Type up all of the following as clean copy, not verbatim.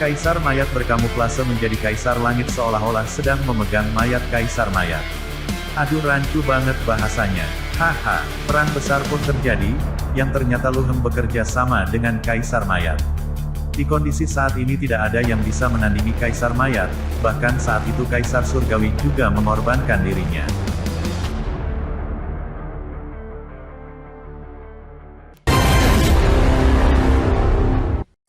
Kaisar mayat berkamuflase menjadi kaisar langit seolah-olah sedang memegang mayat kaisar mayat. Aduh rancu banget bahasanya. Haha, perang besar pun terjadi, yang ternyata Luhem bekerja sama dengan kaisar mayat. Di kondisi saat ini tidak ada yang bisa menandingi kaisar mayat, bahkan saat itu kaisar surgawi juga mengorbankan dirinya.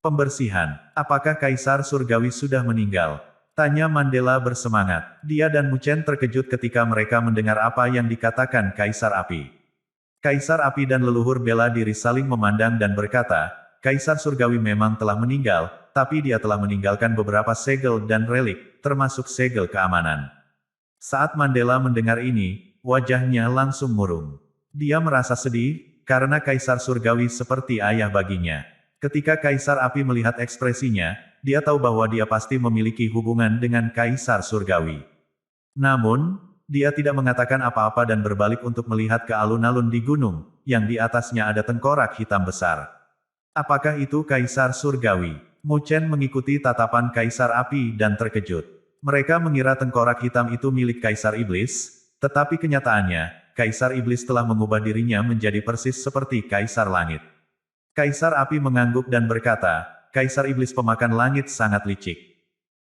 Pembersihan. Apakah kaisar surgawi sudah meninggal? Tanya Mandela bersemangat. Dia dan Muchen terkejut ketika mereka mendengar apa yang dikatakan kaisar api. Kaisar api dan leluhur bela diri saling memandang dan berkata, kaisar surgawi memang telah meninggal, tapi dia telah meninggalkan beberapa segel dan relik, termasuk segel keamanan. Saat Mandela mendengar ini, wajahnya langsung murung. Dia merasa sedih, karena kaisar surgawi seperti ayah baginya. Ketika kaisar api melihat ekspresinya, dia tahu bahwa dia pasti memiliki hubungan dengan kaisar surgawi. Namun, dia tidak mengatakan apa-apa dan berbalik untuk melihat ke alun-alun di gunung, yang di atasnya ada tengkorak hitam besar. Apakah itu kaisar surgawi? Muchen mengikuti tatapan kaisar api dan terkejut. Mereka mengira tengkorak hitam itu milik kaisar iblis, tetapi kenyataannya, kaisar iblis telah mengubah dirinya menjadi persis seperti kaisar langit. Kaisar api mengangguk dan berkata, kaisar iblis pemakan langit sangat licik.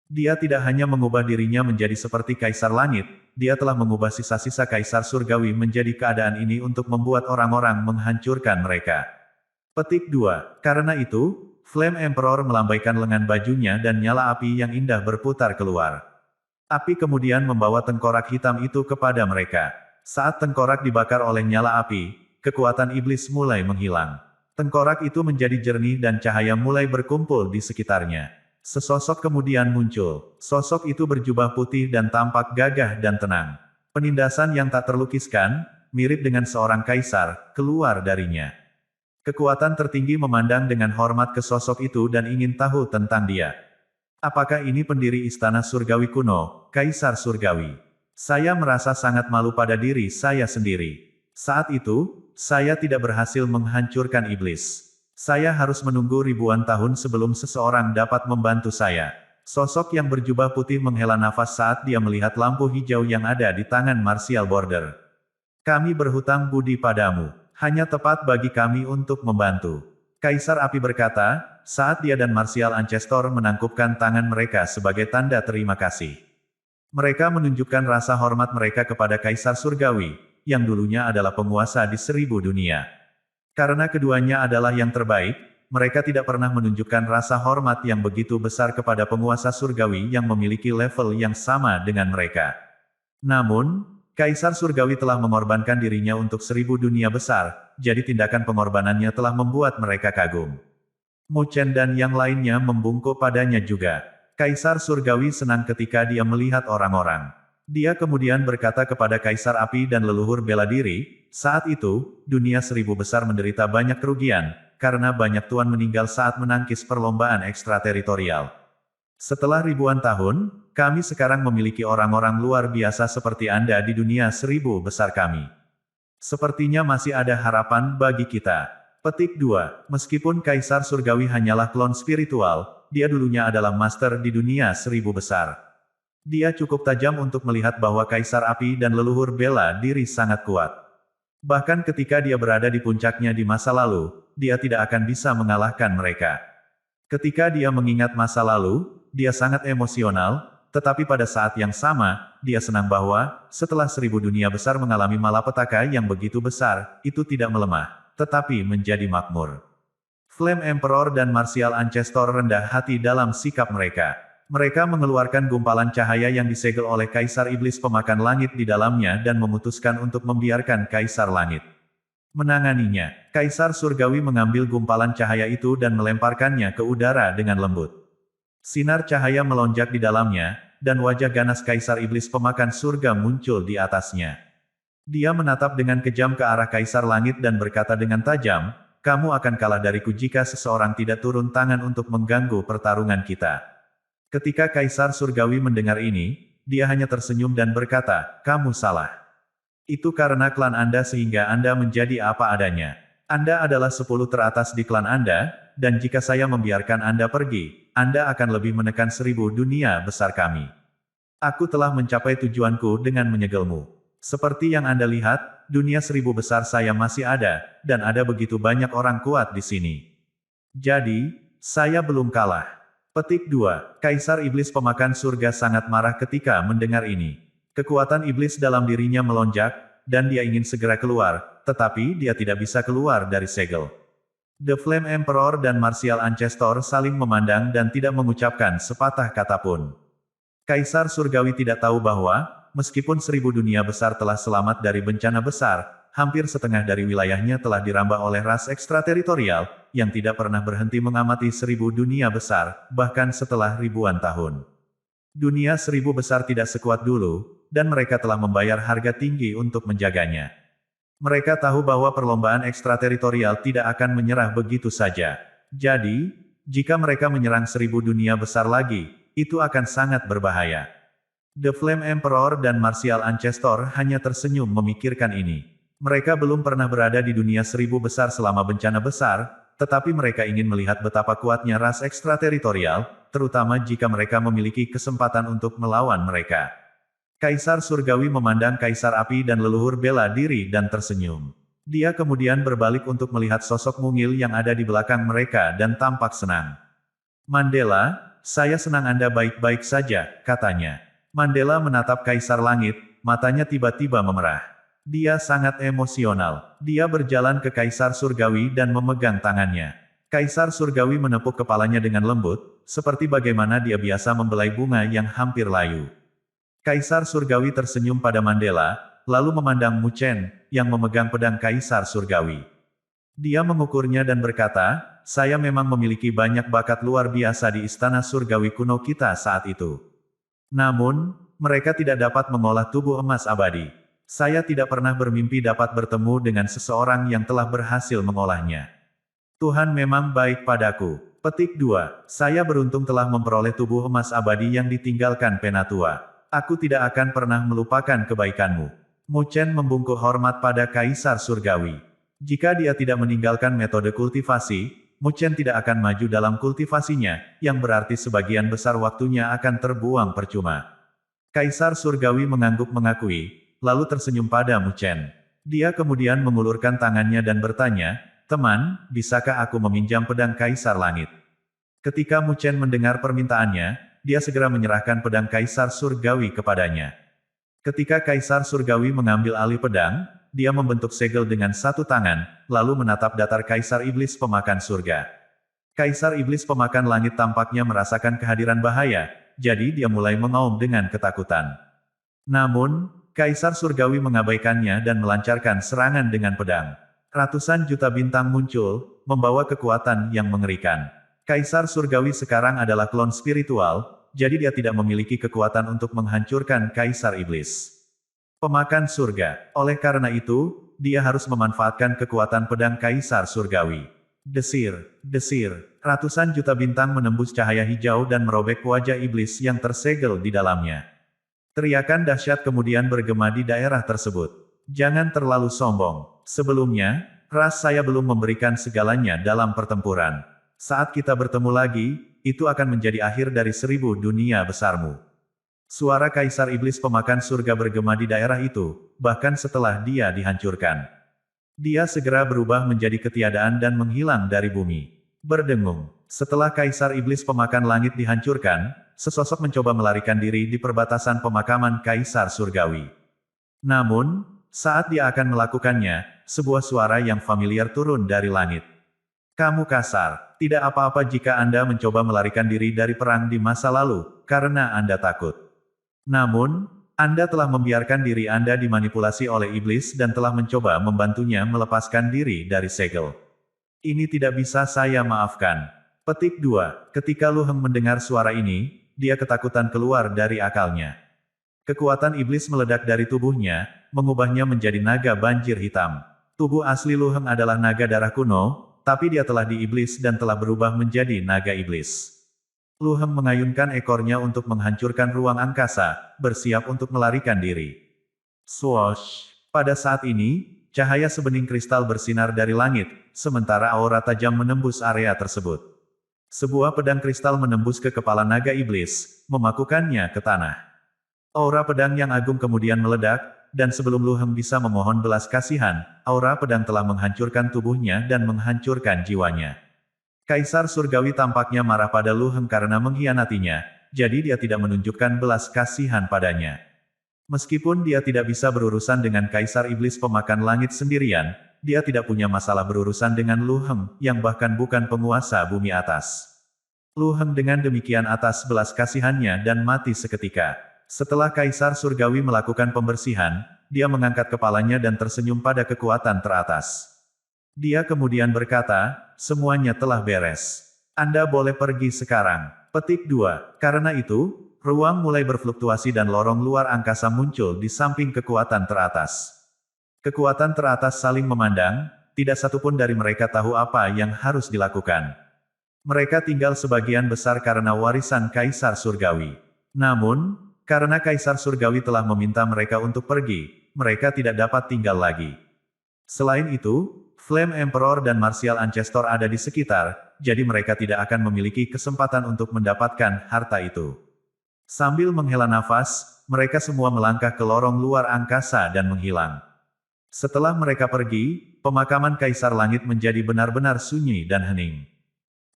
Dia tidak hanya mengubah dirinya menjadi seperti kaisar langit, dia telah mengubah sisa-sisa kaisar surgawi menjadi keadaan ini untuk membuat orang-orang menghancurkan mereka. Petik 2. Karena itu, Flame Emperor melambaikan lengan bajunya dan nyala api yang indah berputar keluar. Api kemudian membawa tengkorak hitam itu kepada mereka. Saat tengkorak dibakar oleh nyala api, kekuatan iblis mulai menghilang. Tengkorak itu menjadi jernih dan cahaya mulai berkumpul di sekitarnya. Sesosok kemudian muncul. Sosok itu berjubah putih dan tampak gagah dan tenang. Penindasan yang tak terlukiskan, mirip dengan seorang kaisar, keluar darinya. Kekuatan tertinggi memandang dengan hormat ke sosok itu dan ingin tahu tentang dia. Apakah ini pendiri istana surgawi kuno, kaisar surgawi? Saya merasa sangat malu pada diri saya sendiri. Saat itu, saya tidak berhasil menghancurkan iblis. Saya harus menunggu ribuan tahun sebelum seseorang dapat membantu saya. Sosok yang berjubah putih menghela nafas saat dia melihat lampu hijau yang ada di tangan Martial Border. Kami berhutang budi padamu. Hanya tepat bagi kami untuk membantu. Kaisar api berkata, saat dia dan Martial Ancestor menangkupkan tangan mereka sebagai tanda terima kasih. Mereka menunjukkan rasa hormat mereka kepada kaisar surgawi, yang dulunya adalah penguasa di 1000 dunia. Karena keduanya adalah yang terbaik, mereka tidak pernah menunjukkan rasa hormat yang begitu besar kepada penguasa surgawi yang memiliki level yang sama dengan mereka. Namun, kaisar surgawi telah mengorbankan dirinya untuk 1000 dunia besar, jadi tindakan pengorbanannya telah membuat mereka kagum. Muchen dan yang lainnya membungkuk padanya juga. Kaisar surgawi senang ketika dia melihat orang-orang. Dia kemudian berkata kepada kaisar api dan leluhur bela diri, saat itu, dunia 1000 besar menderita banyak kerugian, karena banyak tuan meninggal saat menangkis perlombaan ekstrateritorial. Setelah ribuan tahun, kami sekarang memiliki orang-orang luar biasa seperti Anda di dunia 1000 besar kami. Sepertinya masih ada harapan bagi kita. Petik 2. Meskipun kaisar surgawi hanyalah klon spiritual, dia dulunya adalah master di dunia 1000 besar. Dia cukup tajam untuk melihat bahwa kaisar api dan leluhur bela diri sangat kuat. Bahkan ketika dia berada di puncaknya di masa lalu, dia tidak akan bisa mengalahkan mereka. Ketika dia mengingat masa lalu, dia sangat emosional, tetapi pada saat yang sama, dia senang bahwa, setelah 1000 dunia besar mengalami malapetaka yang begitu besar, itu tidak melemah, tetapi menjadi makmur. Flame Emperor dan Martial Ancestor rendah hati dalam sikap mereka. Mereka mengeluarkan gumpalan cahaya yang disegel oleh kaisar iblis pemakan langit di dalamnya dan memutuskan untuk membiarkan kaisar langit menanganinya. Kaisar surgawi mengambil gumpalan cahaya itu dan melemparkannya ke udara dengan lembut. Sinar cahaya melonjak di dalamnya, dan wajah ganas kaisar iblis pemakan surga muncul di atasnya. Dia menatap dengan kejam ke arah kaisar langit dan berkata dengan tajam, kamu akan kalah dariku jika seseorang tidak turun tangan untuk mengganggu pertarungan kita. Ketika kaisar surgawi mendengar ini, dia hanya tersenyum dan berkata, kamu salah. Itu karena klan Anda sehingga Anda menjadi apa adanya. Anda adalah 10 teratas di klan Anda, dan jika saya membiarkan Anda pergi, Anda akan lebih menekan 1000 dunia besar kami. Aku telah mencapai tujuanku dengan menyegelmu. Seperti yang Anda lihat, dunia 1000 besar saya masih ada, dan ada begitu banyak orang kuat di sini. Jadi, saya belum kalah. Petik 2. Kaisar Iblis Pemakan Surga sangat marah ketika mendengar ini. Kekuatan iblis dalam dirinya melonjak, dan dia ingin segera keluar, tetapi dia tidak bisa keluar dari segel. The Flame Emperor dan Martial Ancestor saling memandang dan tidak mengucapkan sepatah kata pun. Kaisar Surgawi tidak tahu bahwa, meskipun 1000 dunia besar telah selamat dari bencana besar, hampir setengah dari wilayahnya telah dirambah oleh ras ekstrateritorial, yang tidak pernah berhenti mengamati 1000 dunia besar, bahkan setelah ribuan tahun. Dunia 1000 besar tidak sekuat dulu, dan mereka telah membayar harga tinggi untuk menjaganya. Mereka tahu bahwa perlombaan ekstrateritorial tidak akan menyerah begitu saja. Jadi, jika mereka menyerang 1000 dunia besar lagi, itu akan sangat berbahaya. The Flame Emperor dan Martial Ancestor hanya tersenyum memikirkan ini. Mereka belum pernah berada di dunia 1000 besar selama bencana besar, tetapi mereka ingin melihat betapa kuatnya ras ekstrateritorial, terutama jika mereka memiliki kesempatan untuk melawan mereka. Kaisar Surgawi memandang Kaisar Api dan leluhur bela diri dan tersenyum. Dia kemudian berbalik untuk melihat sosok mungil yang ada di belakang mereka dan tampak senang. Mandela, saya senang Anda baik-baik saja, katanya. Mandela menatap Kaisar Langit, matanya tiba-tiba memerah. Dia sangat emosional. Dia berjalan ke Kaisar Surgawi dan memegang tangannya. Kaisar Surgawi menepuk kepalanya dengan lembut, seperti bagaimana dia biasa membelai bunga yang hampir layu. Kaisar Surgawi tersenyum pada Mandela, lalu memandang Mu Chen, yang memegang pedang Kaisar Surgawi. Dia mengukurnya dan berkata, saya memang memiliki banyak bakat luar biasa di Istana Surgawi kuno kita saat itu. Namun, mereka tidak dapat mengolah tubuh emas abadi. Saya tidak pernah bermimpi dapat bertemu dengan seseorang yang telah berhasil mengolahnya. Tuhan memang baik padaku. Petik 2. Saya beruntung telah memperoleh tubuh emas abadi yang ditinggalkan Penatua. Aku tidak akan pernah melupakan kebaikanmu. Mu Chen membungkuk hormat pada Kaisar Surgawi. Jika dia tidak meninggalkan metode kultivasi, Mu Chen tidak akan maju dalam kultivasinya, yang berarti sebagian besar waktunya akan terbuang percuma. Kaisar Surgawi mengangguk mengakui, lalu tersenyum pada Mu Chen. Dia kemudian mengulurkan tangannya dan bertanya, teman, bisakah aku meminjam pedang Kaisar Langit? Ketika Mu Chen mendengar permintaannya, dia segera menyerahkan pedang Kaisar Surgawi kepadanya. Ketika Kaisar Surgawi mengambil alih pedang, dia membentuk segel dengan satu tangan, lalu menatap datar Kaisar Iblis Pemakan Surga. Kaisar Iblis Pemakan Langit tampaknya merasakan kehadiran bahaya, jadi dia mulai mengaum dengan ketakutan. Namun, Kaisar Surgawi mengabaikannya dan melancarkan serangan dengan pedang. Ratusan juta bintang muncul, membawa kekuatan yang mengerikan. Kaisar Surgawi sekarang adalah klon spiritual, jadi dia tidak memiliki kekuatan untuk menghancurkan Kaisar Iblis Pemakan Surga. Oleh karena itu, dia harus memanfaatkan kekuatan pedang Kaisar Surgawi. Desir, desir, ratusan juta bintang menembus cahaya hijau dan merobek wajah iblis yang tersegel di dalamnya. Teriakan dahsyat kemudian bergema di daerah tersebut. Jangan terlalu sombong. Sebelumnya, ras saya belum memberikan segalanya dalam pertempuran. Saat kita bertemu lagi, itu akan menjadi akhir dari 1000 dunia besarmu. Suara Kaisar Iblis Pemakan Surga bergema di daerah itu, bahkan setelah dia dihancurkan. Dia segera berubah menjadi ketiadaan dan menghilang dari bumi. Berdengung. Setelah Kaisar Iblis Pemakan Langit dihancurkan, sesosok mencoba melarikan diri di perbatasan pemakaman Kaisar Surgawi. Namun, saat dia akan melakukannya, sebuah suara yang familiar turun dari langit. Kamu kasar. Tidak apa-apa jika Anda mencoba melarikan diri dari perang di masa lalu, karena Anda takut. Namun, Anda telah membiarkan diri Anda dimanipulasi oleh iblis dan telah mencoba membantunya melepaskan diri dari segel. Ini tidak bisa saya maafkan. Petik 2. Ketika Lu Heng mendengar suara ini, dia ketakutan keluar dari akalnya. Kekuatan iblis meledak dari tubuhnya, mengubahnya menjadi naga banjir hitam. Tubuh asli Lu Heng adalah naga darah kuno, tapi dia telah diiblis dan telah berubah menjadi naga iblis. Lu Heng mengayunkan ekornya untuk menghancurkan ruang angkasa, bersiap untuk melarikan diri. Swoosh! Pada saat ini, cahaya sebening kristal bersinar dari langit, sementara aura tajam menembus area tersebut. Sebuah pedang kristal menembus ke kepala naga iblis, memakukannya ke tanah. Aura pedang yang agung kemudian meledak, dan sebelum Lu Heng bisa memohon belas kasihan, aura pedang telah menghancurkan tubuhnya dan menghancurkan jiwanya. Kaisar Surgawi tampaknya marah pada Lu Heng karena mengkhianatinya, jadi dia tidak menunjukkan belas kasihan padanya. Meskipun dia tidak bisa berurusan dengan Kaisar Iblis Pemakan Langit sendirian, dia tidak punya masalah berurusan dengan Lu Heng, yang bahkan bukan penguasa bumi atas. Lu Heng dengan demikian atas belas kasihannya dan mati seketika. Setelah Kaisar Surgawi melakukan pembersihan, dia mengangkat kepalanya dan tersenyum pada kekuatan teratas. Dia kemudian berkata, semuanya telah beres. Anda boleh pergi sekarang. Petik 2. Karena itu, ruang mulai berfluktuasi dan lorong luar angkasa muncul di samping kekuatan teratas. Kekuatan teratas saling memandang, tidak satupun dari mereka tahu apa yang harus dilakukan. Mereka tinggal sebagian besar karena warisan Kaisar Surgawi. Namun, karena Kaisar Surgawi telah meminta mereka untuk pergi, mereka tidak dapat tinggal lagi. Selain itu, Flame Emperor dan Martial Ancestor ada di sekitar, jadi mereka tidak akan memiliki kesempatan untuk mendapatkan harta itu. Sambil menghela nafas, mereka semua melangkah ke lorong luar angkasa dan menghilang. Setelah mereka pergi, pemakaman Kaisar Langit menjadi benar-benar sunyi dan hening.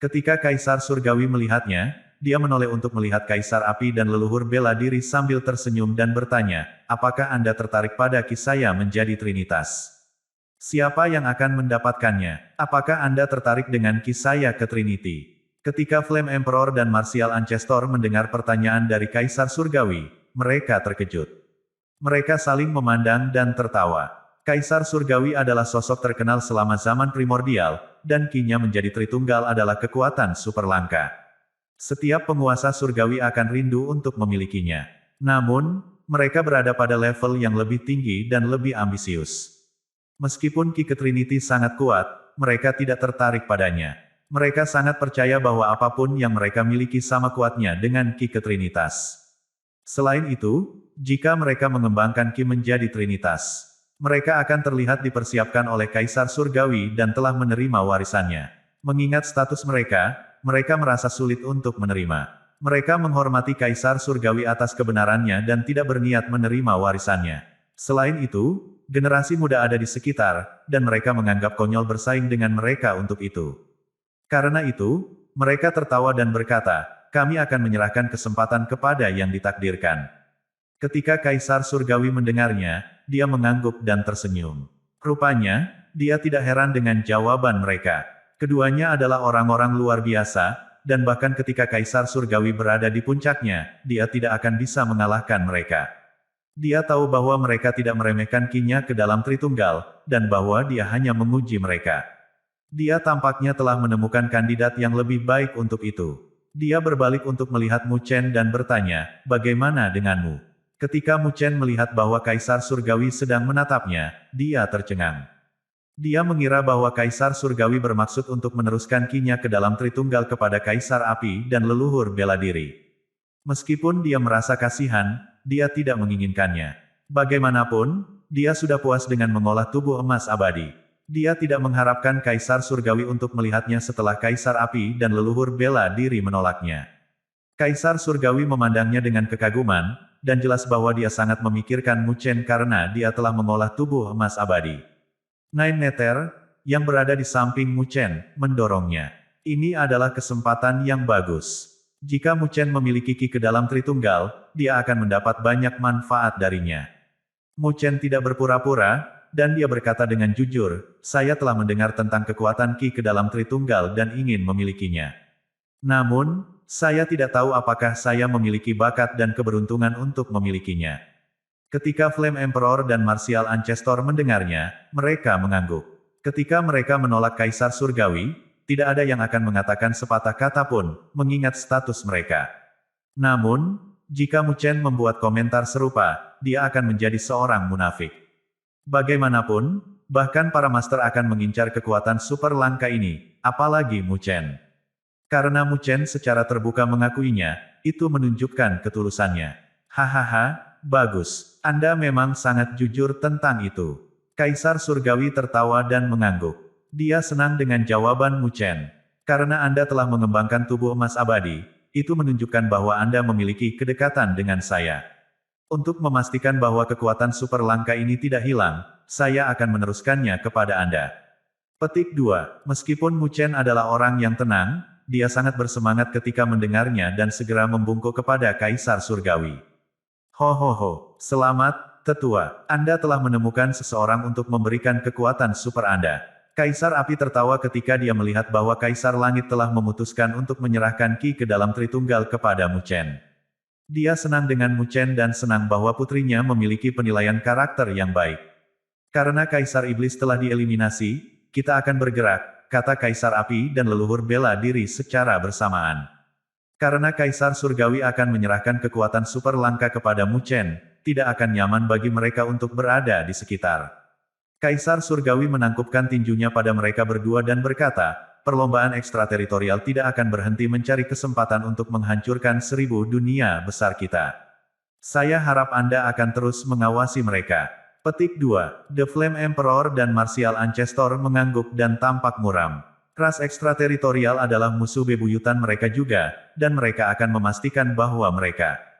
Ketika Kaisar Surgawi melihatnya, dia menoleh untuk melihat Kaisar Api dan leluhur bela diri sambil tersenyum dan bertanya, apakah Anda tertarik pada kisah menjadi Trinitas? Siapa yang akan mendapatkannya? Apakah Anda tertarik dengan kisah ke Trinity? Ketika Flame Emperor dan Martial Ancestor mendengar pertanyaan dari Kaisar Surgawi, mereka terkejut. Mereka saling memandang dan tertawa. Kaisar Surgawi adalah sosok terkenal selama zaman primordial, dan kinya menjadi Tritunggal adalah kekuatan super langka. Setiap penguasa surgawi akan rindu untuk memilikinya. Namun, mereka berada pada level yang lebih tinggi dan lebih ambisius. Meskipun Ki Trinity sangat kuat, mereka tidak tertarik padanya. Mereka sangat percaya bahwa apapun yang mereka miliki sama kuatnya dengan Ki Trinitas. Selain itu, jika mereka mengembangkan Ki menjadi Trinitas, mereka akan terlihat dipersiapkan oleh Kaisar Surgawi dan telah menerima warisannya. Mengingat status mereka, mereka merasa sulit untuk menerima. Mereka menghormati Kaisar Surgawi atas kebenarannya dan tidak berniat menerima warisannya. Selain itu, generasi muda ada di sekitar, dan mereka menganggap konyol bersaing dengan mereka untuk itu. Karena itu, mereka tertawa dan berkata, kami akan menyerahkan kesempatan kepada yang ditakdirkan. Ketika Kaisar Surgawi mendengarnya, dia mengangguk dan tersenyum. Rupanya, dia tidak heran dengan jawaban mereka. Keduanya adalah orang-orang luar biasa, dan bahkan ketika Kaisar Surgawi berada di puncaknya, dia tidak akan bisa mengalahkan mereka. Dia tahu bahwa mereka tidak meremehkan kinya ke dalam Tritunggal, dan bahwa dia hanya menguji mereka. Dia tampaknya telah menemukan kandidat yang lebih baik untuk itu. Dia berbalik untuk melihat Mu Chen dan bertanya, bagaimana denganmu? Ketika Mu Chen melihat bahwa Kaisar Surgawi sedang menatapnya, dia tercengang. Dia mengira bahwa Kaisar Surgawi bermaksud untuk meneruskan kinya ke dalam Tritunggal kepada Kaisar Api dan leluhur bela diri. Meskipun dia merasa kasihan, dia tidak menginginkannya. Bagaimanapun, dia sudah puas dengan mengolah tubuh emas abadi. Dia tidak mengharapkan Kaisar Surgawi untuk melihatnya setelah Kaisar Api dan leluhur bela diri menolaknya. Kaisar Surgawi memandangnya dengan kekaguman, dan jelas bahwa dia sangat memikirkan Mu Chen karena dia telah mengolah tubuh emas abadi. Nine Nether, yang berada di samping Mu Chen, mendorongnya. Ini adalah kesempatan yang bagus. Jika Mu Chen memiliki Ki ke dalam Tritunggal, dia akan mendapat banyak manfaat darinya. Mu Chen tidak berpura-pura, dan dia berkata dengan jujur, saya telah mendengar tentang kekuatan Ki ke dalam Tritunggal dan ingin memilikinya. Namun, saya tidak tahu apakah saya memiliki bakat dan keberuntungan untuk memilikinya. Ketika Flame Emperor dan Martial Ancestor mendengarnya, mereka mengangguk. Ketika mereka menolak Kaisar Surgawi, tidak ada yang akan mengatakan sepatah kata pun, mengingat status mereka. Namun, jika Mu Chen membuat komentar serupa, dia akan menjadi seorang munafik. Bagaimanapun, bahkan para master akan mengincar kekuatan super langka ini, apalagi Mu Chen. Karena Mu Chen secara terbuka mengakuinya, itu menunjukkan ketulusannya. Hahaha, bagus. Anda memang sangat jujur tentang itu. Kaisar Surgawi tertawa dan mengangguk. Dia senang dengan jawaban Mu Chen. Karena Anda telah mengembangkan tubuh emas abadi, itu menunjukkan bahwa Anda memiliki kedekatan dengan saya. Untuk memastikan bahwa kekuatan super langka ini tidak hilang, saya akan meneruskannya kepada Anda. Petik 2. Meskipun Mu Chen adalah orang yang tenang, dia sangat bersemangat ketika mendengarnya dan segera membungkuk kepada Kaisar Surgawi. Ho ho ho, selamat, tetua. Anda telah menemukan seseorang untuk memberikan kekuatan super Anda. Kaisar Api tertawa ketika dia melihat bahwa Kaisar Langit telah memutuskan untuk menyerahkan Qi ke dalam Tritunggal kepada Mu Chen. Dia senang dengan Mu Chen dan senang bahwa putrinya memiliki penilaian karakter yang baik. Karena Kaisar Iblis telah dieliminasi, kita akan bergerak, kata Kaisar Api dan leluhur bela diri secara bersamaan. Karena Kaisar Surgawi akan menyerahkan kekuatan super langka kepada Mu Chen, tidak akan nyaman bagi mereka untuk berada di sekitar. Kaisar Surgawi menangkupkan tinjunya pada mereka berdua dan berkata, perlombaan ekstrateritorial tidak akan berhenti mencari kesempatan untuk menghancurkan 1000 dunia besar kita. Saya harap Anda akan terus mengawasi mereka. Petik 2. The Flame Emperor dan Martial Ancestor mengangguk dan tampak muram. Ras ekstrateritorial adalah musuh bebuyutan mereka juga, dan mereka akan memastikan bahwa mereka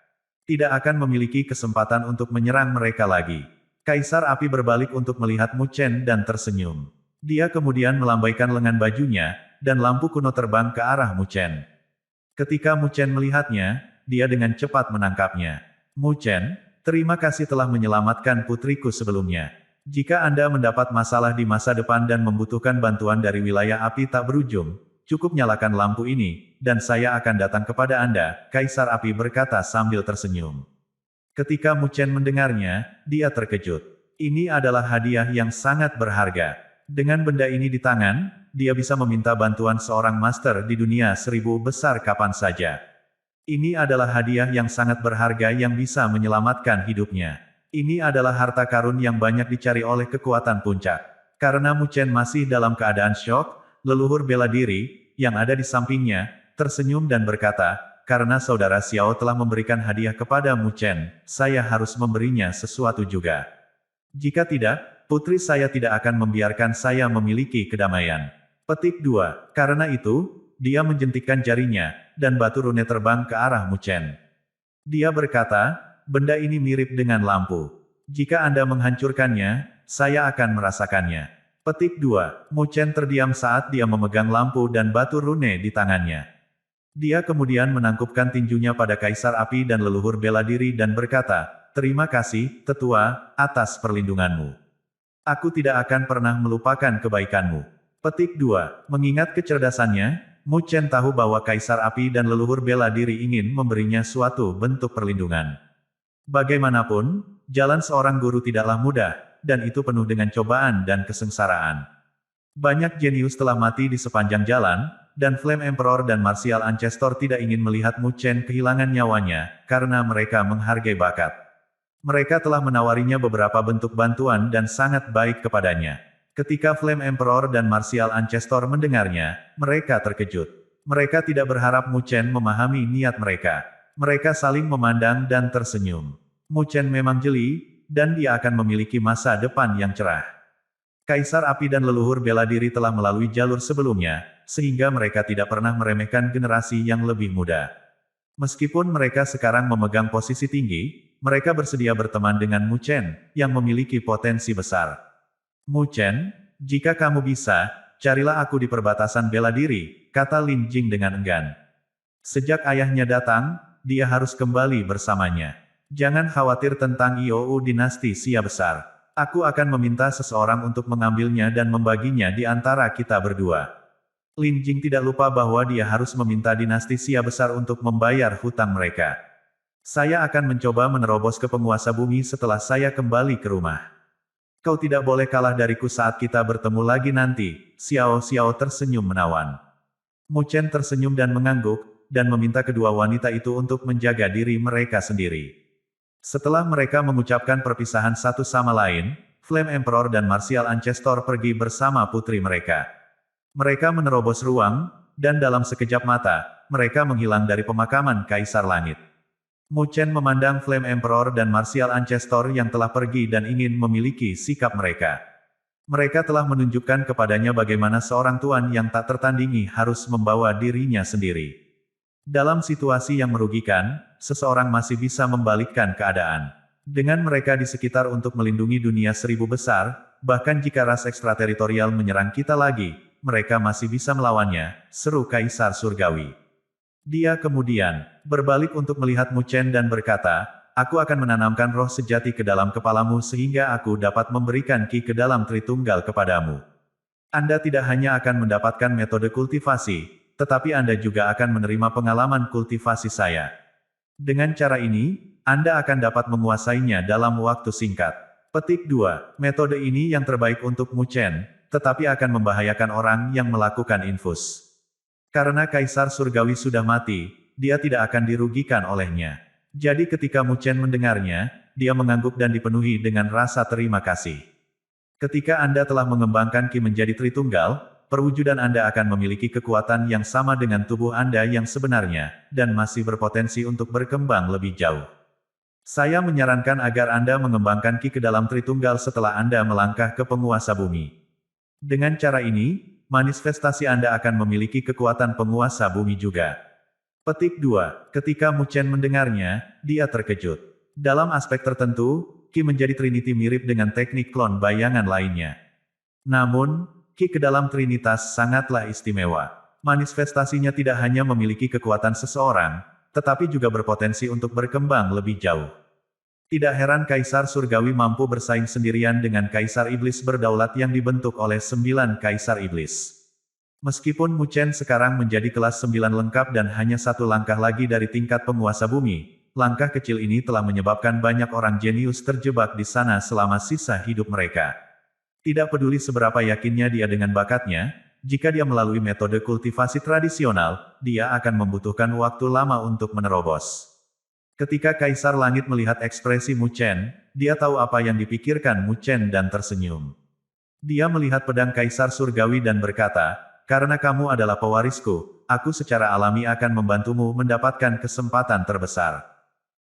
tidak akan memiliki kesempatan untuk menyerang mereka lagi. Kaisar Api berbalik untuk melihat Mu Chen dan tersenyum. Dia kemudian melambaikan lengan bajunya, dan lampu kuno terbang ke arah Mu Chen. Ketika Mu Chen melihatnya, dia dengan cepat menangkapnya. Mu Chen, terima kasih telah menyelamatkan putriku sebelumnya. Jika Anda mendapat masalah di masa depan dan membutuhkan bantuan dari wilayah api tak berujung, cukup nyalakan lampu ini, dan saya akan datang kepada Anda, Kaisar Api berkata sambil tersenyum. Ketika Mu Chen mendengarnya, dia terkejut. Ini adalah hadiah yang sangat berharga. Dengan benda ini di tangan, dia bisa meminta bantuan seorang master di dunia 1000 besar kapan saja. Ini adalah hadiah yang sangat berharga yang bisa menyelamatkan hidupnya. Ini adalah harta karun yang banyak dicari oleh kekuatan puncak. Karena Mu Chen masih dalam keadaan syok, leluhur bela diri, yang ada di sampingnya, tersenyum dan berkata, karena saudara Xiao telah memberikan hadiah kepada Mu Chen, saya harus memberinya sesuatu juga. Jika tidak, putri saya tidak akan membiarkan saya memiliki kedamaian. Petik 2. Karena itu, dia menjentikkan jarinya, dan batu rune terbang ke arah Mu Chen. Dia berkata, benda ini mirip dengan lampu. Jika Anda menghancurkannya, saya akan merasakannya. Petik 2. Mu Chen terdiam saat dia memegang lampu dan batu rune di tangannya. Dia kemudian menangkupkan tinjunya pada Kaisar Api dan leluhur bela diri dan berkata, terima kasih, tetua, atas perlindunganmu. Aku tidak akan pernah melupakan kebaikanmu. Petik 2. Mengingat kecerdasannya, Mu Chen tahu bahwa Kaisar Api dan leluhur bela diri ingin memberinya suatu bentuk perlindungan. Bagaimanapun, jalan seorang guru tidaklah mudah, dan itu penuh dengan cobaan dan kesengsaraan. Banyak jenius telah mati di sepanjang jalan, dan Flame Emperor dan Martial Ancestor tidak ingin melihat Mu Chen kehilangan nyawanya, karena mereka menghargai bakat. Mereka telah menawarinya beberapa bentuk bantuan dan sangat baik kepadanya. Ketika Flame Emperor dan Martial Ancestor mendengarnya, mereka terkejut. Mereka tidak berharap Mu Chen memahami niat mereka. Mereka saling memandang dan tersenyum. Mu Chen memang jeli, dan dia akan memiliki masa depan yang cerah. Kaisar Api dan leluhur bela diri telah melalui jalur sebelumnya, sehingga mereka tidak pernah meremehkan generasi yang lebih muda. Meskipun mereka sekarang memegang posisi tinggi, mereka bersedia berteman dengan Mu Chen, yang memiliki potensi besar. Mu Chen, jika kamu bisa, carilah aku di perbatasan bela diri, kata Lin Jing dengan enggan. Sejak ayahnya datang, dia harus kembali bersamanya. Jangan khawatir tentang Iou dinasti Xia besar. Aku akan meminta seseorang untuk mengambilnya dan membaginya di antara kita berdua. Lin Jing tidak lupa bahwa dia harus meminta dinasti Xia besar untuk membayar hutang mereka. Saya akan mencoba menerobos ke penguasa bumi setelah saya kembali ke rumah. Kau tidak boleh kalah dariku saat kita bertemu lagi nanti, Xiao Xiao tersenyum menawan. Mu Chen tersenyum dan mengangguk, dan meminta kedua wanita itu untuk menjaga diri mereka sendiri. Setelah mereka mengucapkan perpisahan satu sama lain, Flame Emperor dan Martial Ancestor pergi bersama putri mereka. Mereka menerobos ruang, dan dalam sekejap mata, mereka menghilang dari pemakaman Kaisar Langit. Mu Chen memandang Flame Emperor dan Martial Ancestor yang telah pergi dan ingin memiliki sikap mereka. Mereka telah menunjukkan kepadanya bagaimana seorang tuan yang tak tertandingi harus membawa dirinya sendiri. Dalam situasi yang merugikan, seseorang masih bisa membalikkan keadaan. Dengan mereka di sekitar untuk melindungi dunia seribu besar, bahkan jika ras ekstrateritorial menyerang kita lagi, mereka masih bisa melawannya, seru Kaisar Surgawi. Dia kemudian berbalik untuk melihat Mu Chen dan berkata, "Aku akan menanamkan roh sejati ke dalam kepalamu sehingga aku dapat memberikan ki ke dalam Tritunggal kepadamu. Anda tidak hanya akan mendapatkan metode kultivasi, tetapi Anda juga akan menerima pengalaman kultivasi saya. Dengan cara ini, Anda akan dapat menguasainya dalam waktu singkat." Petik 2. Metode ini yang terbaik untuk Mu Chen, tetapi akan membahayakan orang yang melakukan infus. Karena Kaisar Surgawi sudah mati, dia tidak akan dirugikan olehnya. Jadi ketika Mu Chen mendengarnya, dia mengangguk dan dipenuhi dengan rasa terima kasih. Ketika Anda telah mengembangkan Ki menjadi Tritunggal, perwujudan Anda akan memiliki kekuatan yang sama dengan tubuh Anda yang sebenarnya, dan masih berpotensi untuk berkembang lebih jauh. Saya menyarankan agar Anda mengembangkan Ki ke dalam Tritunggal setelah Anda melangkah ke penguasa bumi. Dengan cara ini, manifestasi Anda akan memiliki kekuatan penguasa bumi juga. Petik 2. Ketika Mu Chen mendengarnya, dia terkejut. Dalam aspek tertentu, Ki menjadi Trinity mirip dengan teknik klon bayangan lainnya. Namun, Ki ke dalam Trinitas sangatlah istimewa. Manifestasinya tidak hanya memiliki kekuatan seseorang, tetapi juga berpotensi untuk berkembang lebih jauh. Tidak heran Kaisar Surgawi mampu bersaing sendirian dengan Kaisar Iblis berdaulat yang dibentuk oleh 9 Kaisar Iblis. Meskipun Mu Chen sekarang menjadi kelas 9 lengkap dan hanya satu langkah lagi dari tingkat penguasa bumi, langkah kecil ini telah menyebabkan banyak orang jenius terjebak di sana selama sisa hidup mereka. Tidak peduli seberapa yakinnya dia dengan bakatnya, jika dia melalui metode kultivasi tradisional, dia akan membutuhkan waktu lama untuk menerobos. Ketika Kaisar Langit melihat ekspresi Mu Chen, dia tahu apa yang dipikirkan Mu Chen dan tersenyum. Dia melihat pedang Kaisar Surgawi dan berkata, "Karena kamu adalah pewarisku, aku secara alami akan membantumu mendapatkan kesempatan terbesar.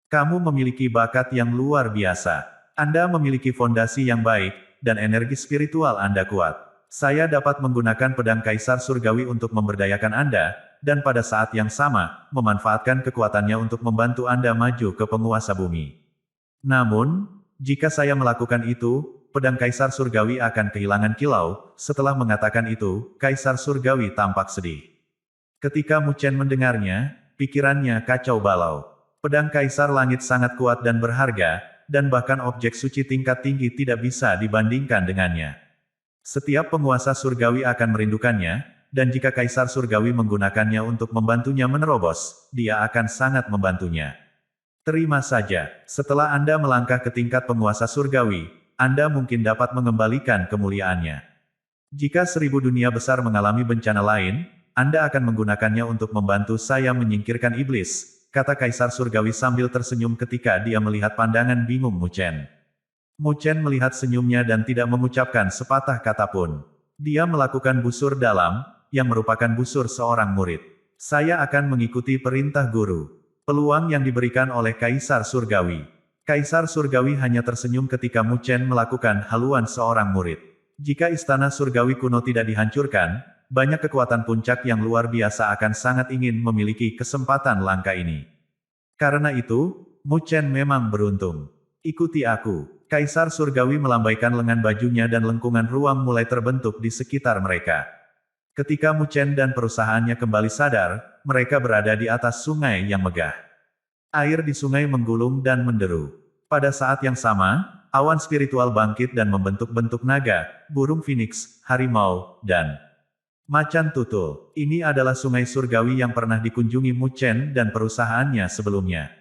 Kamu memiliki bakat yang luar biasa. Anda memiliki fondasi yang baik, dan energi spiritual Anda kuat. Saya dapat menggunakan pedang Kaisar Surgawi untuk memberdayakan Anda, dan pada saat yang sama, memanfaatkan kekuatannya untuk membantu Anda maju ke penguasa bumi. Namun, jika saya melakukan itu, pedang Kaisar Surgawi akan kehilangan kilau." Setelah mengatakan itu, Kaisar Surgawi tampak sedih. Ketika Mu Chen mendengarnya, pikirannya kacau balau. Pedang Kaisar Langit sangat kuat dan berharga, dan bahkan objek suci tingkat tinggi tidak bisa dibandingkan dengannya. Setiap penguasa surgawi akan merindukannya, dan jika Kaisar Surgawi menggunakannya untuk membantunya menerobos, dia akan sangat membantunya. Terima saja, setelah Anda melangkah ke tingkat penguasa surgawi, Anda mungkin dapat mengembalikan kemuliaannya. Jika 1000 dunia besar mengalami bencana lain, Anda akan menggunakannya untuk membantu saya menyingkirkan iblis, kata Kaisar Surgawi sambil tersenyum ketika dia melihat pandangan bingung Mu Chen. Mu Chen melihat senyumnya dan tidak mengucapkan sepatah kata pun. Dia melakukan busur dalam, yang merupakan busur seorang murid. "Saya akan mengikuti perintah guru." Peluang yang diberikan oleh Kaisar Surgawi. Kaisar Surgawi hanya tersenyum ketika Mu Chen melakukan haluan seorang murid. Jika istana surgawi kuno tidak dihancurkan, banyak kekuatan puncak yang luar biasa akan sangat ingin memiliki kesempatan langka ini. Karena itu, Mu Chen memang beruntung. "Ikuti aku." Kaisar Surgawi melambaikan lengan bajunya dan lengkungan ruang mulai terbentuk di sekitar mereka. Ketika Mu Chen dan perusahaannya kembali sadar, mereka berada di atas sungai yang megah. Air di sungai menggulung dan menderu. Pada saat yang sama, awan spiritual bangkit dan membentuk-bentuk naga, burung phoenix, harimau, dan macan tutul. Ini adalah sungai surgawi yang pernah dikunjungi Mu Chen dan perusahaannya sebelumnya.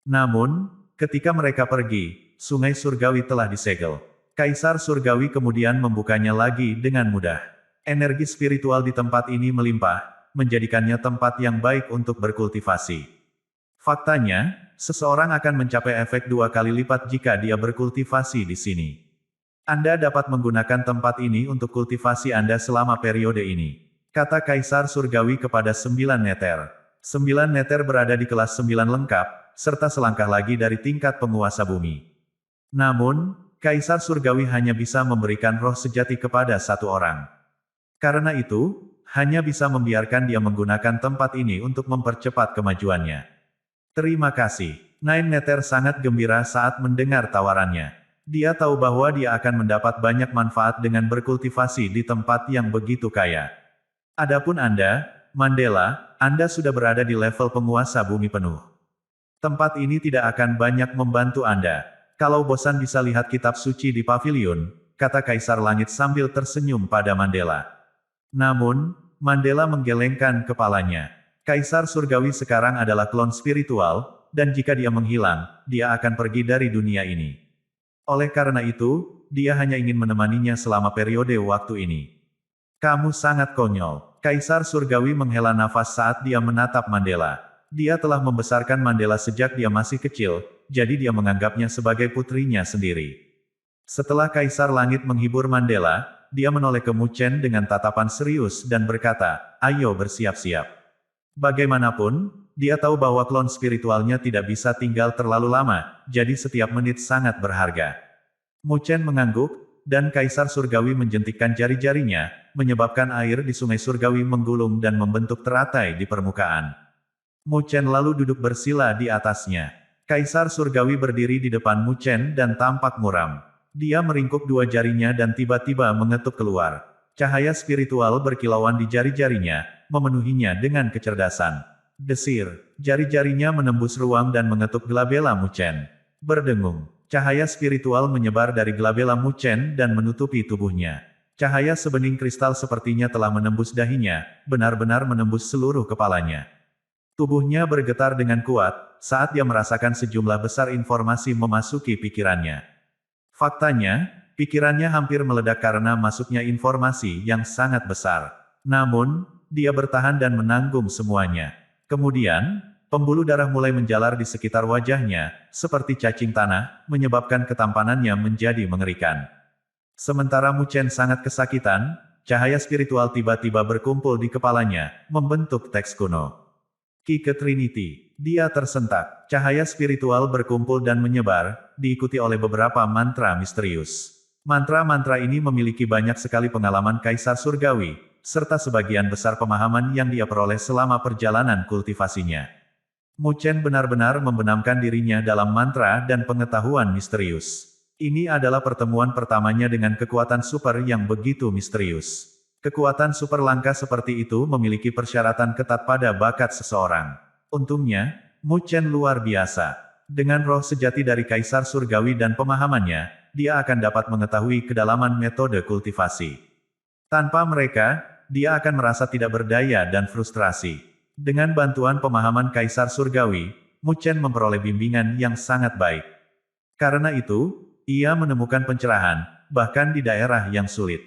Namun, ketika mereka pergi, sungai surgawi telah disegel. Kaisar Surgawi kemudian membukanya lagi dengan mudah. Energi spiritual di tempat ini melimpah, menjadikannya tempat yang baik untuk berkultivasi. Faktanya, seseorang akan mencapai efek 2 kali lipat jika dia berkultivasi di sini. Anda dapat menggunakan tempat ini untuk kultivasi Anda selama periode ini, kata Kaisar Surgawi kepada 9 neter. 9 neter berada di kelas 9 lengkap, serta selangkah lagi dari tingkat penguasa bumi. Namun, Kaisar Surgawi hanya bisa memberikan roh sejati kepada satu orang. Karena itu, hanya bisa membiarkan dia menggunakan tempat ini untuk mempercepat kemajuannya. Terima kasih. Nine Nether sangat gembira saat mendengar tawarannya. Dia tahu bahwa dia akan mendapat banyak manfaat dengan berkultivasi di tempat yang begitu kaya. Adapun Anda, Mandela, Anda sudah berada di level penguasa bumi penuh. Tempat ini tidak akan banyak membantu Anda. Kalau bosan bisa lihat kitab suci di pavilion, kata Kaisar Langit sambil tersenyum pada Mandela. Namun, Mandela menggelengkan kepalanya. Kaisar Surgawi sekarang adalah klon spiritual, dan jika dia menghilang, dia akan pergi dari dunia ini. Oleh karena itu, dia hanya ingin menemaninya selama periode waktu ini. Kamu sangat konyol. Kaisar Surgawi menghela nafas saat dia menatap Mandela. Dia telah membesarkan Mandela sejak dia masih kecil, jadi dia menganggapnya sebagai putrinya sendiri. Setelah Kaisar Langit menghibur Mandela, dia menoleh ke Mu Chen dengan tatapan serius dan berkata, "Ayo bersiap-siap." Bagaimanapun, dia tahu bahwa klon spiritualnya tidak bisa tinggal terlalu lama, jadi setiap menit sangat berharga. Mu Chen mengangguk, dan Kaisar Surgawi menjentikkan jari-jarinya, menyebabkan air di Sungai Surgawi menggulung dan membentuk teratai di permukaan. Mu Chen lalu duduk bersila di atasnya. Kaisar Surgawi berdiri di depan Mu Chen dan tampak muram. Dia meringkuk dua jarinya dan tiba-tiba mengetuk keluar. Cahaya spiritual berkilauan di jari-jarinya, memenuhinya dengan kecerdasan. Desir, jari-jarinya menembus ruang dan mengetuk glabella Mu Chen. Berdengung, cahaya spiritual menyebar dari glabella Mu Chen dan menutupi tubuhnya. Cahaya sebening kristal sepertinya telah menembus dahinya, benar-benar menembus seluruh kepalanya. Tubuhnya bergetar dengan kuat, saat dia merasakan sejumlah besar informasi memasuki pikirannya. Faktanya, pikirannya hampir meledak karena masuknya informasi yang sangat besar. Namun, dia bertahan dan menanggung semuanya. Kemudian, pembuluh darah mulai menjalar di sekitar wajahnya, seperti cacing tanah, menyebabkan ketampanannya menjadi mengerikan. Sementara Mu Chen sangat kesakitan, cahaya spiritual tiba-tiba berkumpul di kepalanya, membentuk teks kuno. Ki ke Trinity. Dia tersentak. Cahaya spiritual berkumpul dan menyebar, diikuti oleh beberapa mantra misterius. Mantra-mantra ini memiliki banyak sekali pengalaman Kaisar Surgawi, serta sebagian besar pemahaman yang dia peroleh selama perjalanan kultivasinya. Mu Chen benar-benar membenamkan dirinya dalam mantra dan pengetahuan misterius. Ini adalah pertemuan pertamanya dengan kekuatan super yang begitu misterius. Kekuatan super langka seperti itu memiliki persyaratan ketat pada bakat seseorang. Untungnya, Mu Chen luar biasa. Dengan roh sejati dari Kaisar Surgawi dan pemahamannya, dia akan dapat mengetahui kedalaman metode kultivasi. Tanpa mereka, dia akan merasa tidak berdaya dan frustrasi. Dengan bantuan pemahaman Kaisar Surgawi, Mu Chen memperoleh bimbingan yang sangat baik. Karena itu, ia menemukan pencerahan, bahkan di daerah yang sulit.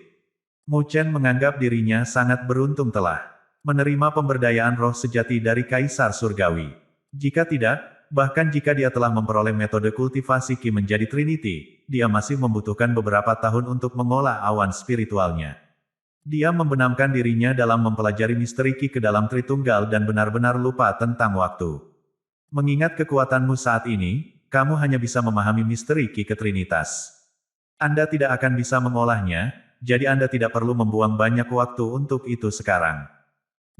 Mu Chen menganggap dirinya sangat beruntung telah menerima pemberdayaan roh sejati dari Kaisar Surgawi. Jika tidak, bahkan jika dia telah memperoleh metode kultivasi Ki menjadi Trinity, dia masih membutuhkan beberapa tahun untuk mengolah awan spiritualnya. Dia membenamkan dirinya dalam mempelajari misteri Ki ke dalam Tritunggal dan benar-benar lupa tentang waktu. Mengingat kekuatanmu saat ini, kamu hanya bisa memahami misteri Ki ke Trinitas. Anda tidak akan bisa mengolahnya, jadi Anda tidak perlu membuang banyak waktu untuk itu sekarang.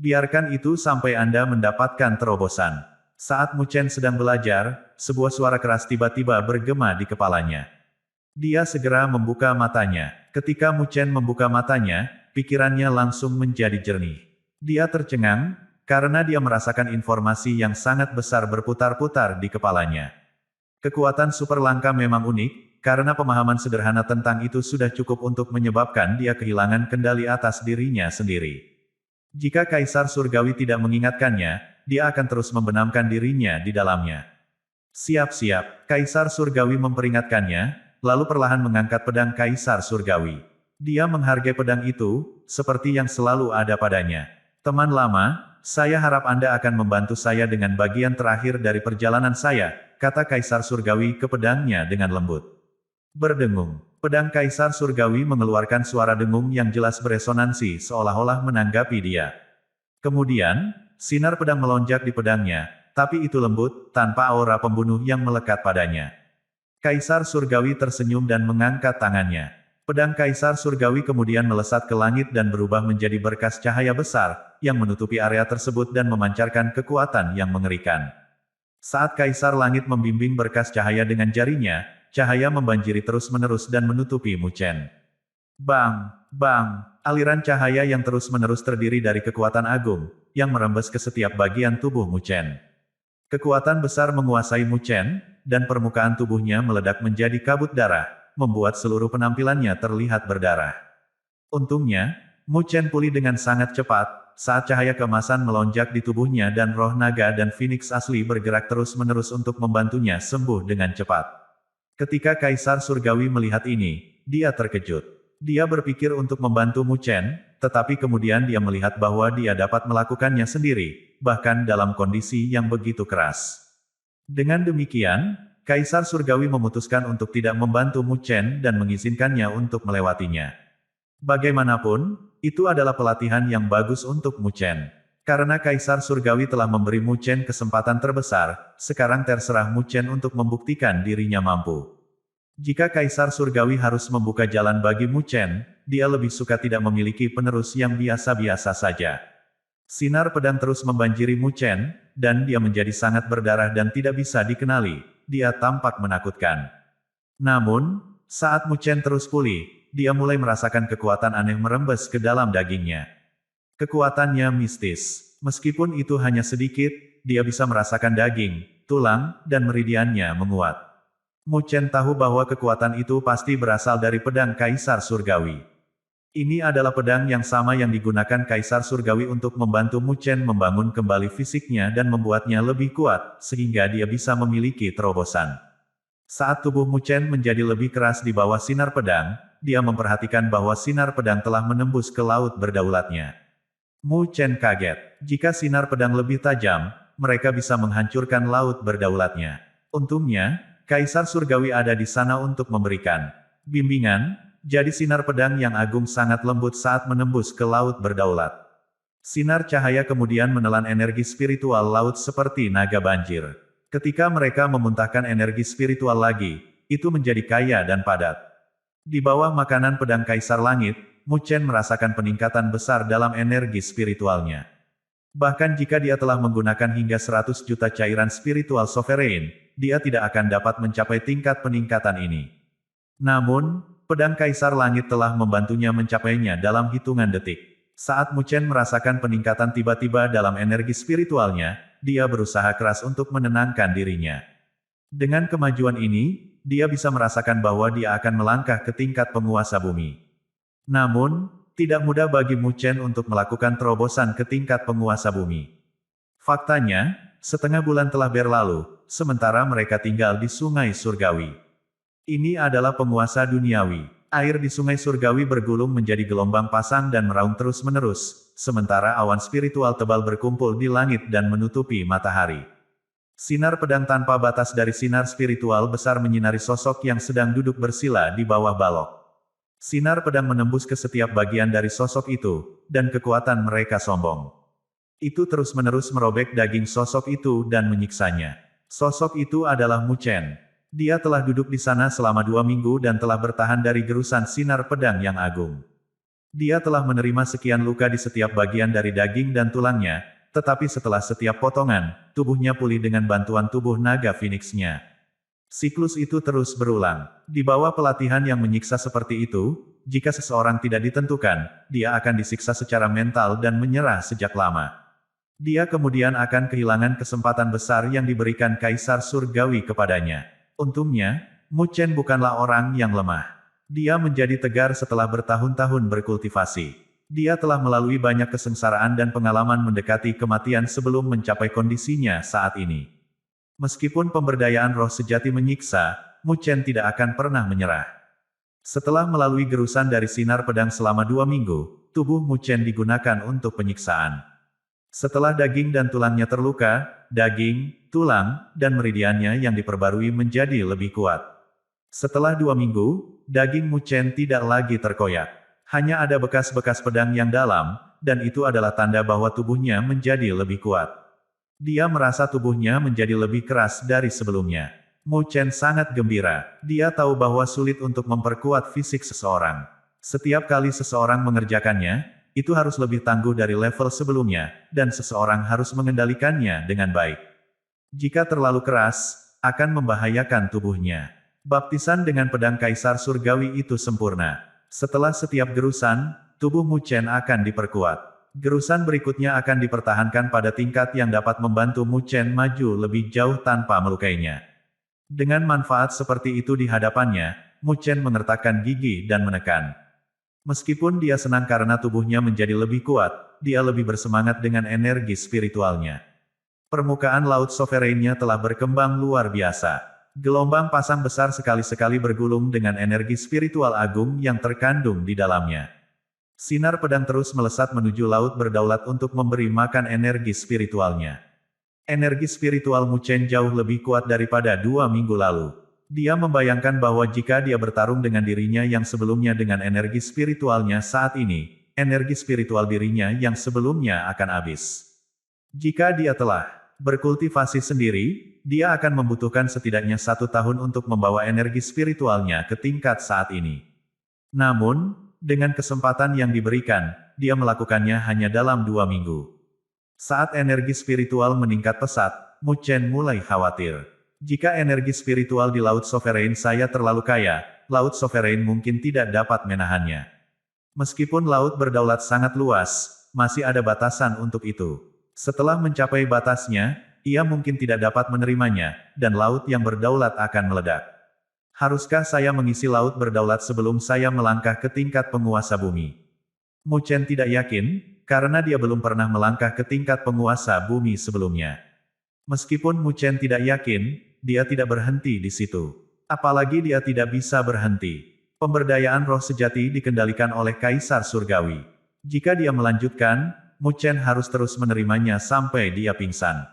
Biarkan itu sampai Anda mendapatkan terobosan. Saat Mu Chen sedang belajar, sebuah suara keras tiba-tiba bergema di kepalanya. Dia segera membuka matanya. Ketika Mu Chen membuka matanya, pikirannya langsung menjadi jernih. Dia tercengang, karena dia merasakan informasi yang sangat besar berputar-putar di kepalanya. Kekuatan super langka memang unik, karena pemahaman sederhana tentang itu sudah cukup untuk menyebabkan dia kehilangan kendali atas dirinya sendiri. Jika Kaisar Surgawi tidak mengingatkannya, dia akan terus membenamkan dirinya di dalamnya. Siap-siap, Kaisar Surgawi memperingatkannya, lalu perlahan mengangkat pedang Kaisar Surgawi. Dia menghargai pedang itu, seperti yang selalu ada padanya. Teman lama, saya harap Anda akan membantu saya dengan bagian terakhir dari perjalanan saya, kata Kaisar Surgawi ke pedangnya dengan lembut. Berdengung. Pedang Kaisar Surgawi mengeluarkan suara dengung yang jelas beresonansi seolah-olah menanggapi dia. Kemudian, sinar pedang melonjak di pedangnya, tapi itu lembut, tanpa aura pembunuh yang melekat padanya. Kaisar Surgawi tersenyum dan mengangkat tangannya. Pedang Kaisar Surgawi kemudian melesat ke langit dan berubah menjadi berkas cahaya besar, yang menutupi area tersebut dan memancarkan kekuatan yang mengerikan. Saat Kaisar Langit membimbing berkas cahaya dengan jarinya, cahaya membanjiri terus-menerus dan menutupi Mu Chen. Bang! Bang! Aliran cahaya yang terus-menerus terdiri dari kekuatan agung, yang merembes ke setiap bagian tubuh Mu Chen. Kekuatan besar menguasai Mu Chen, dan permukaan tubuhnya meledak menjadi kabut darah, membuat seluruh penampilannya terlihat berdarah. Untungnya, Mu Chen pulih dengan sangat cepat, saat cahaya keemasan melonjak di tubuhnya dan roh naga dan Phoenix asli bergerak terus-menerus untuk membantunya sembuh dengan cepat. Ketika Kaisar Surgawi melihat ini, dia terkejut. Dia berpikir untuk membantu Mu Chen, tetapi kemudian dia melihat bahwa dia dapat melakukannya sendiri, bahkan dalam kondisi yang begitu keras. Dengan demikian, Kaisar Surgawi memutuskan untuk tidak membantu Mu Chen dan mengizinkannya untuk melewatinya. Bagaimanapun, itu adalah pelatihan yang bagus untuk Mu Chen. Karena Kaisar Surgawi telah memberi Mu Chen kesempatan terbesar, sekarang terserah Mu Chen untuk membuktikan dirinya mampu. Jika Kaisar Surgawi harus membuka jalan bagi Mu Chen, dia lebih suka tidak memiliki penerus yang biasa-biasa saja. Sinar pedang terus membanjiri Mu Chen, dan dia menjadi sangat berdarah dan tidak bisa dikenali. Dia tampak menakutkan. Namun, saat Mu Chen terus pulih, dia mulai merasakan kekuatan aneh merembes ke dalam dagingnya. Kekuatannya mistis. Meskipun itu hanya sedikit, dia bisa merasakan daging, tulang, dan meridiannya menguat. Mu Chen tahu bahwa kekuatan itu pasti berasal dari pedang Kaisar Surgawi. Ini adalah pedang yang sama yang digunakan Kaisar Surgawi untuk membantu Mu Chen membangun kembali fisiknya dan membuatnya lebih kuat, sehingga dia bisa memiliki terobosan. Saat tubuh Mu Chen menjadi lebih keras di bawah sinar pedang, dia memperhatikan bahwa sinar pedang telah menembus ke laut berdaulatnya. Mu Chen kaget. Jika sinar pedang lebih tajam, mereka bisa menghancurkan laut berdaulatnya. Untungnya, Kaisar Surgawi ada di sana untuk memberikan bimbingan, jadi sinar pedang yang agung sangat lembut saat menembus ke laut berdaulat. Sinar cahaya kemudian menelan energi spiritual laut seperti naga banjir. Ketika mereka memuntahkan energi spiritual lagi, itu menjadi kaya dan padat. Di bawah makanan pedang Kaisar Langit, Mu Chen merasakan peningkatan besar dalam energi spiritualnya. Bahkan jika dia telah menggunakan hingga 100 juta cairan spiritual sovereign, dia tidak akan dapat mencapai tingkat peningkatan ini. Namun, pedang Kaisar Langit telah membantunya mencapainya dalam hitungan detik. Saat Mu Chen merasakan peningkatan tiba-tiba dalam energi spiritualnya, dia berusaha keras untuk menenangkan dirinya. Dengan kemajuan ini, dia bisa merasakan bahwa dia akan melangkah ke tingkat penguasa bumi. Namun, tidak mudah bagi Mu Chen untuk melakukan terobosan ke tingkat penguasa bumi. Faktanya, setengah bulan telah berlalu, sementara mereka tinggal di Sungai Surgawi. Ini adalah penguasa duniawi. Air di Sungai Surgawi bergulung menjadi gelombang pasang dan meraung terus-menerus, sementara awan spiritual tebal berkumpul di langit dan menutupi matahari. Sinar pedang tanpa batas dari sinar spiritual besar menyinari sosok yang sedang duduk bersila di bawah balok. Sinar pedang menembus ke setiap bagian dari sosok itu, dan kekuatan mereka sombong. Itu terus-menerus merobek daging sosok itu dan menyiksanya. Sosok itu adalah Mu Chen. Dia telah duduk di sana selama 2 minggu dan telah bertahan dari gerusan sinar pedang yang agung. Dia telah menerima sekian luka di setiap bagian dari daging dan tulangnya, tetapi setelah setiap potongan, tubuhnya pulih dengan bantuan tubuh naga Phoenix-nya. Siklus itu terus berulang. Di bawah pelatihan yang menyiksa seperti itu, jika seseorang tidak ditentukan, dia akan disiksa secara mental dan menyerah sejak lama. Dia kemudian akan kehilangan kesempatan besar yang diberikan Kaisar Surgawi kepadanya. Untungnya, Mu Chen bukanlah orang yang lemah. Dia menjadi tegar setelah bertahun-tahun berkultivasi. Dia telah melalui banyak kesengsaraan dan pengalaman mendekati kematian sebelum mencapai kondisinya saat ini. Meskipun pemberdayaan roh sejati menyiksa, Mu Chen tidak akan pernah menyerah. Setelah melalui gerusan dari sinar pedang selama 2 minggu, tubuh Mu Chen digunakan untuk penyiksaan. Setelah daging dan tulangnya terluka, daging, tulang, dan meridiannya yang diperbarui menjadi lebih kuat. Setelah 2 minggu, daging Mu Chen tidak lagi terkoyak. Hanya ada bekas-bekas pedang yang dalam, dan itu adalah tanda bahwa tubuhnya menjadi lebih kuat. Dia merasa tubuhnya menjadi lebih keras dari sebelumnya. Mu Chen sangat gembira. Dia tahu bahwa sulit untuk memperkuat fisik seseorang. Setiap kali seseorang mengerjakannya, itu harus lebih tangguh dari level sebelumnya, dan seseorang harus mengendalikannya dengan baik. Jika terlalu keras, akan membahayakan tubuhnya. Baptisan dengan pedang Kaisar Surgawi itu sempurna. Setelah setiap gerusan, tubuh Mu Chen akan diperkuat. Gerusan berikutnya akan dipertahankan pada tingkat yang dapat membantu Mu Chen maju lebih jauh tanpa melukainya. Dengan manfaat seperti itu di hadapannya, Mu Chen mengertakkan gigi dan menekan. Meskipun dia senang karena tubuhnya menjadi lebih kuat, dia lebih bersemangat dengan energi spiritualnya. Permukaan laut sovereignnya telah berkembang luar biasa. Gelombang pasang besar sekali-sekali bergulung dengan energi spiritual agung yang terkandung di dalamnya. Sinar pedang terus melesat menuju laut berdaulat untuk memberi makan energi spiritualnya. Energi spiritual Mu Chen jauh lebih kuat daripada 2 minggu lalu. Dia membayangkan bahwa jika dia bertarung dengan dirinya yang sebelumnya dengan energi spiritualnya saat ini, energi spiritual dirinya yang sebelumnya akan habis. Jika dia telah berkultivasi sendiri, dia akan membutuhkan setidaknya 1 tahun untuk membawa energi spiritualnya ke tingkat saat ini. Namun, dengan kesempatan yang diberikan, dia melakukannya hanya dalam 2 minggu. Saat energi spiritual meningkat pesat, Mu Chen mulai khawatir. Jika energi spiritual di Laut Sovereign saya terlalu kaya, Laut Sovereign mungkin tidak dapat menahannya. Meskipun laut berdaulat sangat luas, masih ada batasan untuk itu. Setelah mencapai batasnya, ia mungkin tidak dapat menerimanya, dan laut yang berdaulat akan meledak. Haruskah saya mengisi laut berdaulat sebelum saya melangkah ke tingkat penguasa bumi? Mu Chen tidak yakin, karena dia belum pernah melangkah ke tingkat penguasa bumi sebelumnya. Meskipun Mu Chen tidak yakin, dia tidak berhenti di situ. Apalagi dia tidak bisa berhenti. Pemberdayaan roh sejati dikendalikan oleh Kaisar Surgawi. Jika dia melanjutkan, Mu Chen harus terus menerimanya sampai dia pingsan.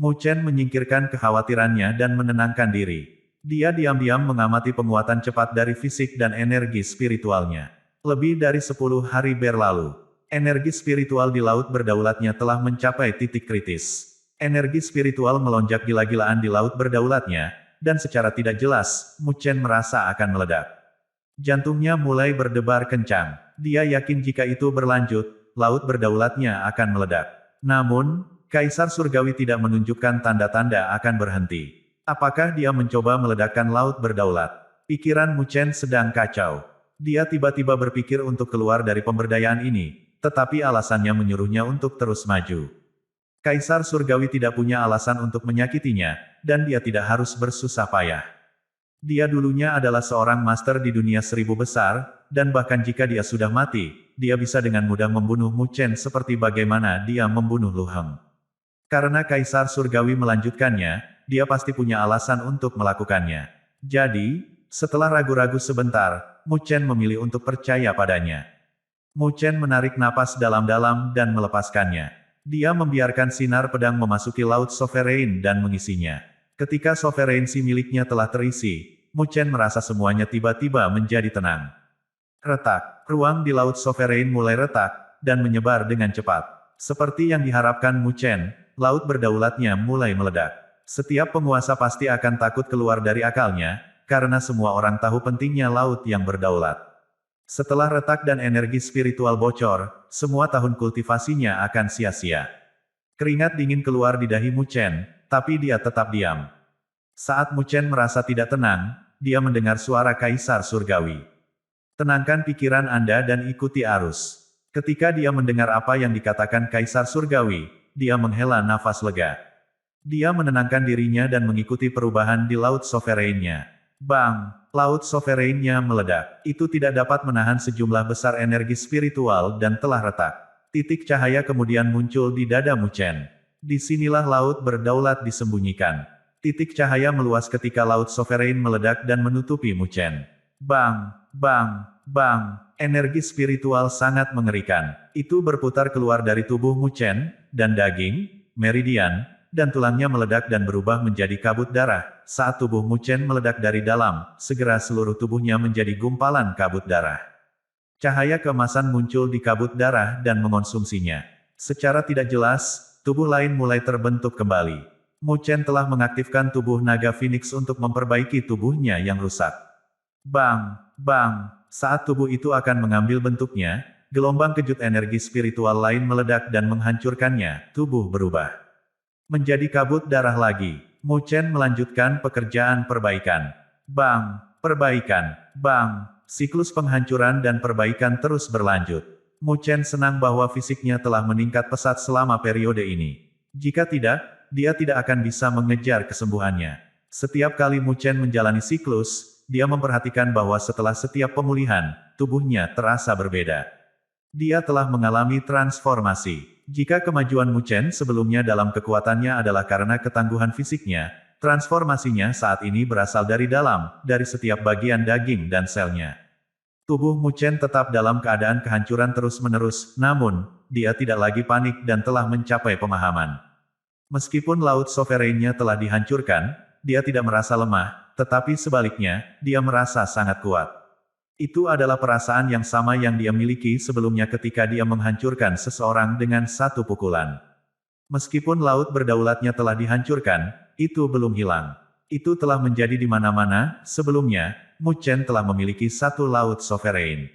Mu Chen menyingkirkan kekhawatirannya dan menenangkan diri. Dia diam-diam mengamati penguatan cepat dari fisik dan energi spiritualnya. Lebih dari 10 hari berlalu. Energi spiritual di laut berdaulatnya telah mencapai titik kritis. Energi spiritual melonjak gila-gilaan di laut berdaulatnya, dan secara tidak jelas, Mu Chen merasa akan meledak. Jantungnya mulai berdebar kencang. Dia yakin jika itu berlanjut, laut berdaulatnya akan meledak. Namun, Kaisar Surgawi tidak menunjukkan tanda-tanda akan berhenti. Apakah dia mencoba meledakkan laut berdaulat? Pikiran Mu Chen sedang kacau. Dia tiba-tiba berpikir untuk keluar dari pemberdayaan ini, tetapi alasannya menyuruhnya untuk terus maju. Kaisar Surgawi tidak punya alasan untuk menyakitinya, dan dia tidak harus bersusah payah. Dia dulunya adalah seorang master di dunia 1000 besar, dan bahkan jika dia sudah mati, dia bisa dengan mudah membunuh Mu Chen seperti bagaimana dia membunuh Lu Heng. Karena Kaisar Surgawi melanjutkannya, dia pasti punya alasan untuk melakukannya. Jadi, setelah ragu-ragu sebentar, Mu Chen memilih untuk percaya padanya. Mu Chen menarik napas dalam-dalam dan melepaskannya. Dia membiarkan sinar pedang memasuki Laut Sovereign dan mengisinya. Ketika sovereignsi miliknya telah terisi, Mu Chen merasa semuanya tiba-tiba menjadi tenang. Retak, ruang di Laut Sovereign mulai retak, dan menyebar dengan cepat. Seperti yang diharapkan Mu Chen, laut berdaulatnya mulai meledak. Setiap penguasa pasti akan takut keluar dari akalnya, karena semua orang tahu pentingnya laut yang berdaulat. Setelah retak dan energi spiritual bocor, semua tahun kultivasinya akan sia-sia. Keringat dingin keluar di dahi Mu Chen, tapi dia tetap diam. Saat Mu Chen merasa tidak tenang, dia mendengar suara Kaisar Surgawi. Tenangkan pikiran Anda dan ikuti arus. Ketika dia mendengar apa yang dikatakan Kaisar Surgawi, dia menghela nafas lega. Dia menenangkan dirinya dan mengikuti perubahan di Laut Sovereign-nya. Bang! Laut Sovereign-nya meledak. Itu tidak dapat menahan sejumlah besar energi spiritual dan telah retak. Titik cahaya kemudian muncul di dada Mu Chen. Disinilah laut berdaulat disembunyikan. Titik cahaya meluas ketika Laut Sovereign meledak dan menutupi Mu Chen. Bang! Bang! Bang! Energi spiritual sangat mengerikan. Itu berputar keluar dari tubuh Mu Chen, dan daging, meridian, dan tulangnya meledak dan berubah menjadi kabut darah. Saat tubuh Mu Chen meledak dari dalam, segera seluruh tubuhnya menjadi gumpalan kabut darah. Cahaya keemasan muncul di kabut darah dan mengonsumsinya. Secara tidak jelas, tubuh lain mulai terbentuk kembali. Mu Chen telah mengaktifkan tubuh naga Phoenix untuk memperbaiki tubuhnya yang rusak. Bang! Bang! Saat tubuh itu akan mengambil bentuknya, gelombang kejut energi spiritual lain meledak dan menghancurkannya, tubuh berubah menjadi kabut darah lagi. Mu Chen melanjutkan pekerjaan perbaikan. Bang! Perbaikan! Bang! Siklus penghancuran dan perbaikan terus berlanjut. Mu Chen senang bahwa fisiknya telah meningkat pesat selama periode ini. Jika tidak, dia tidak akan bisa mengejar kesembuhannya. Setiap kali Mu Chen menjalani siklus, dia memperhatikan bahwa setelah setiap pemulihan, tubuhnya terasa berbeda. Dia telah mengalami transformasi. Jika kemajuan Mu Chen sebelumnya dalam kekuatannya adalah karena ketangguhan fisiknya, transformasinya saat ini berasal dari dalam, dari setiap bagian daging dan selnya. Tubuh Mu Chen tetap dalam keadaan kehancuran terus-menerus, namun, dia tidak lagi panik dan telah mencapai pemahaman. Meskipun Laut Sovereign-nya telah dihancurkan, dia tidak merasa lemah, tetapi sebaliknya, dia merasa sangat kuat. Itu adalah perasaan yang sama yang dia miliki sebelumnya ketika dia menghancurkan seseorang dengan satu pukulan. Meskipun laut berdaulatnya telah dihancurkan, itu belum hilang. Itu telah menjadi di mana-mana. Sebelumnya, Mu Chen telah memiliki satu Laut Sovereign.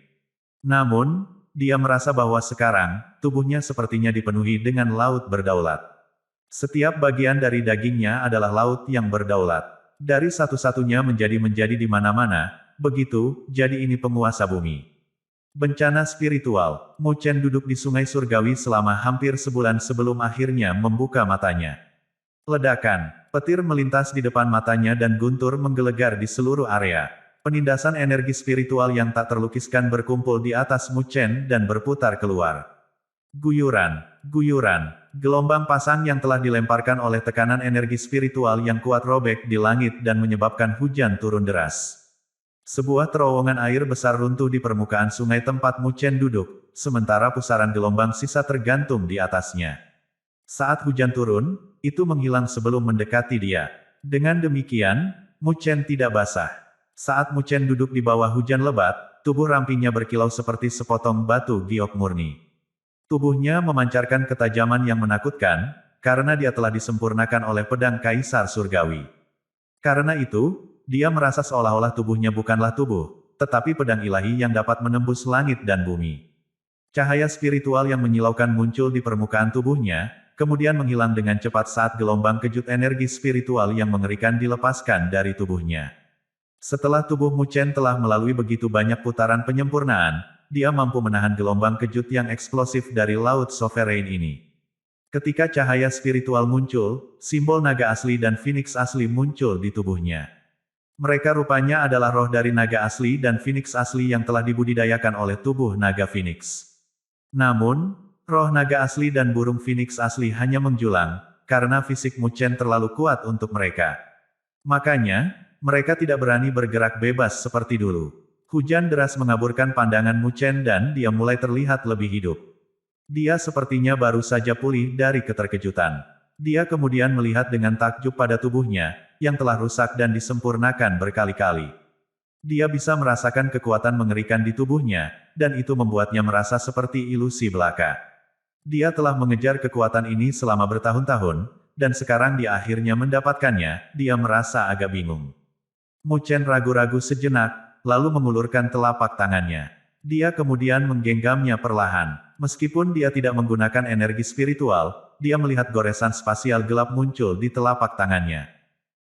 Namun, dia merasa bahwa sekarang, tubuhnya sepertinya dipenuhi dengan laut berdaulat. Setiap bagian dari dagingnya adalah laut yang berdaulat. Dari satu-satunya menjadi di mana-mana, begitu, jadi ini penguasa bumi. Bencana spiritual. Mu Chen duduk di sungai surgawi selama hampir sebulan sebelum akhirnya membuka matanya. Ledakan. Petir melintas di depan matanya dan guntur menggelegar di seluruh area. Penindasan energi spiritual yang tak terlukiskan berkumpul di atas Mu Chen dan berputar keluar. Guyuran, guyuran, gelombang pasang yang telah dilemparkan oleh tekanan energi spiritual yang kuat robek di langit dan menyebabkan hujan turun deras. Sebuah terowongan air besar runtuh di permukaan sungai tempat Mu Chen duduk, sementara pusaran gelombang sisa tergantung di atasnya. Saat hujan turun, itu menghilang sebelum mendekati dia. Dengan demikian, Mu Chen tidak basah. Saat Mu Chen duduk di bawah hujan lebat, tubuh rampingnya berkilau seperti sepotong batu giok murni. Tubuhnya memancarkan ketajaman yang menakutkan, karena dia telah disempurnakan oleh pedang Kaisar Surgawi. Karena itu, dia merasa seolah-olah tubuhnya bukanlah tubuh, tetapi pedang ilahi yang dapat menembus langit dan bumi. Cahaya spiritual yang menyilaukan muncul di permukaan tubuhnya, kemudian menghilang dengan cepat saat gelombang kejut energi spiritual yang mengerikan dilepaskan dari tubuhnya. Setelah tubuh Mu Chen telah melalui begitu banyak putaran penyempurnaan, dia mampu menahan gelombang kejut yang eksplosif dari Laut Sovereign ini. Ketika cahaya spiritual muncul, simbol naga asli dan Phoenix asli muncul di tubuhnya. Mereka rupanya adalah roh dari naga asli dan Phoenix asli yang telah dibudidayakan oleh tubuh naga Phoenix. Namun, roh naga asli dan burung Phoenix asli hanya menjulang, karena fisik Mu Chen terlalu kuat untuk mereka. Makanya, mereka tidak berani bergerak bebas seperti dulu. Hujan deras mengaburkan pandangan Mu Chen dan dia mulai terlihat lebih hidup. Dia sepertinya baru saja pulih dari keterkejutan. Dia kemudian melihat dengan takjub pada tubuhnya, yang telah rusak dan disempurnakan berkali-kali. Dia bisa merasakan kekuatan mengerikan di tubuhnya, dan itu membuatnya merasa seperti ilusi belaka. Dia telah mengejar kekuatan ini selama bertahun-tahun, dan sekarang dia akhirnya mendapatkannya, dia merasa agak bingung. Mu Chen ragu-ragu sejenak, lalu mengulurkan telapak tangannya. Dia kemudian menggenggamnya perlahan. Meskipun dia tidak menggunakan energi spiritual, dia melihat goresan spasial gelap muncul di telapak tangannya.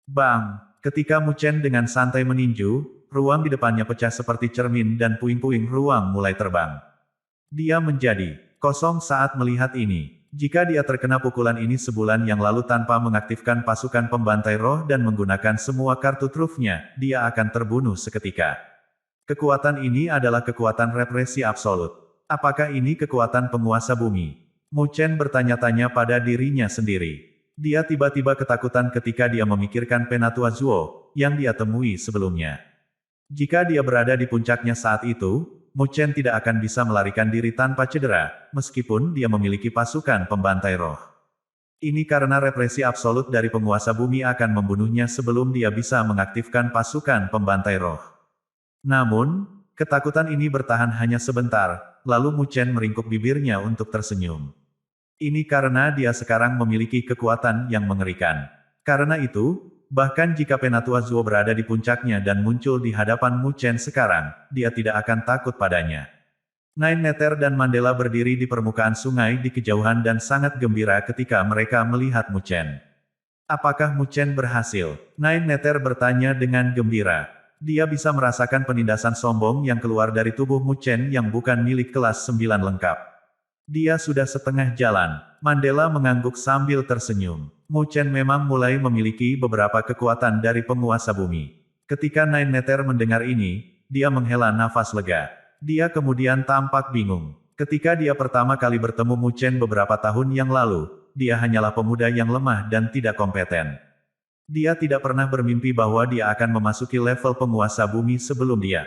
Bang! Ketika Mu Chen dengan santai meninju, ruang di depannya pecah seperti cermin dan puing-puing ruang mulai terbang. Dia menjadi kosong saat melihat ini. Jika dia terkena pukulan ini sebulan yang lalu tanpa mengaktifkan pasukan pembantai roh dan menggunakan semua kartu trufnya, dia akan terbunuh seketika. Kekuatan ini adalah kekuatan represi absolut. Apakah ini kekuatan penguasa bumi? Mu Chen bertanya-tanya pada dirinya sendiri. Dia tiba-tiba ketakutan ketika dia memikirkan Penatua Zuo, yang dia temui sebelumnya. Jika dia berada di puncaknya saat itu, Mu Chen tidak akan bisa melarikan diri tanpa cedera, meskipun dia memiliki pasukan pembantai roh. Ini karena represi absolut dari penguasa bumi akan membunuhnya sebelum dia bisa mengaktifkan pasukan pembantai roh. Namun, ketakutan ini bertahan hanya sebentar, lalu Mu Chen meringkuk bibirnya untuk tersenyum. Ini karena dia sekarang memiliki kekuatan yang mengerikan. Karena itu, bahkan jika Penatua Zuo berada di puncaknya dan muncul di hadapan Mu Chen sekarang, dia tidak akan takut padanya. Nine Nether dan Mandela berdiri di permukaan sungai di kejauhan dan sangat gembira ketika mereka melihat Mu Chen. Apakah Mu Chen berhasil? Nine Nether bertanya dengan gembira. Dia bisa merasakan penindasan sombong yang keluar dari tubuh Mu Chen yang bukan milik kelas 9 lengkap. Dia sudah setengah jalan. Mandela mengangguk sambil tersenyum. Mu Chen memang mulai memiliki beberapa kekuatan dari penguasa bumi. Ketika Nine Nether mendengar ini, dia menghela nafas lega. Dia kemudian tampak bingung. Ketika dia pertama kali bertemu Mu Chen beberapa tahun yang lalu, dia hanyalah pemuda yang lemah dan tidak kompeten. Dia tidak pernah bermimpi bahwa dia akan memasuki level penguasa bumi sebelum dia.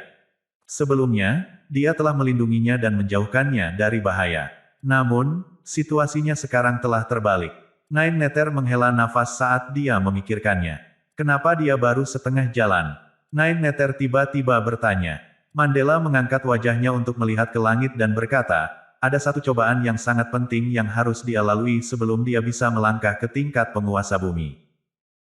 Sebelumnya, dia telah melindunginya dan menjauhkannya dari bahaya. Namun, situasinya sekarang telah terbalik. Nine Nether menghela nafas saat dia memikirkannya. Kenapa dia baru setengah jalan? Nine Nether tiba-tiba bertanya. Mandela mengangkat wajahnya untuk melihat ke langit dan berkata, ada satu cobaan yang sangat penting yang harus dia lalui sebelum dia bisa melangkah ke tingkat penguasa bumi.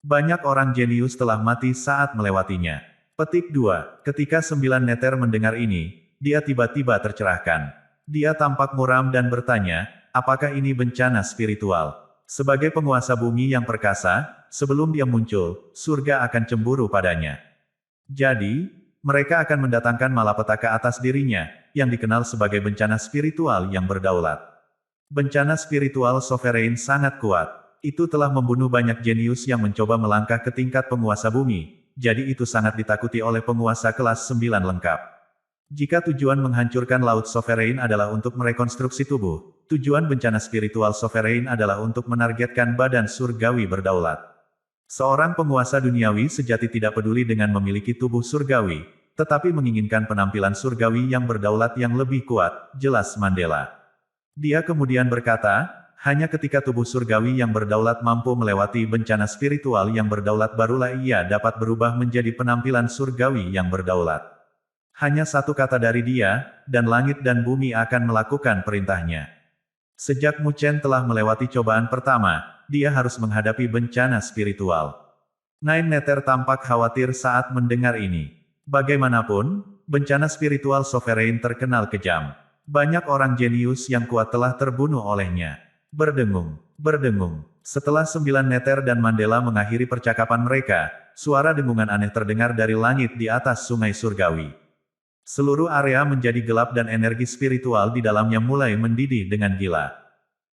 Banyak orang jenius telah mati saat melewatinya. Petik 2. Ketika 9 Nether mendengar ini, dia tiba-tiba tercerahkan. Dia tampak muram dan bertanya, apakah ini bencana spiritual? Sebagai penguasa bumi yang perkasa, sebelum dia muncul, surga akan cemburu padanya. Jadi, mereka akan mendatangkan malapetaka atas dirinya, yang dikenal sebagai bencana spiritual yang berdaulat. Bencana spiritual sovereign sangat kuat. Itu telah membunuh banyak jenius yang mencoba melangkah ke tingkat penguasa bumi, jadi itu sangat ditakuti oleh penguasa kelas 9 lengkap. Jika tujuan menghancurkan laut sovereign adalah untuk merekonstruksi tubuh, tujuan bencana spiritual sovereign adalah untuk menargetkan badan surgawi berdaulat. Seorang penguasa duniawi sejati tidak peduli dengan memiliki tubuh surgawi, tetapi menginginkan penampilan surgawi yang berdaulat yang lebih kuat, jelas Mandela. Dia kemudian berkata, hanya ketika tubuh surgawi yang berdaulat mampu melewati bencana spiritual yang berdaulat barulah ia dapat berubah menjadi penampilan surgawi yang berdaulat. Hanya satu kata dari dia, dan langit dan bumi akan melakukan perintahnya. Sejak Mu Chen telah melewati cobaan pertama, dia harus menghadapi bencana spiritual. Nine Nether tampak khawatir saat mendengar ini. Bagaimanapun, bencana spiritual sovereign terkenal kejam. Banyak orang jenius yang kuat telah terbunuh olehnya. Berdengung, berdengung. Setelah 9 Nether dan Mandela mengakhiri percakapan mereka, suara dengungan aneh terdengar dari langit di atas sungai surgawi. Seluruh area menjadi gelap dan energi spiritual di dalamnya mulai mendidih dengan gila.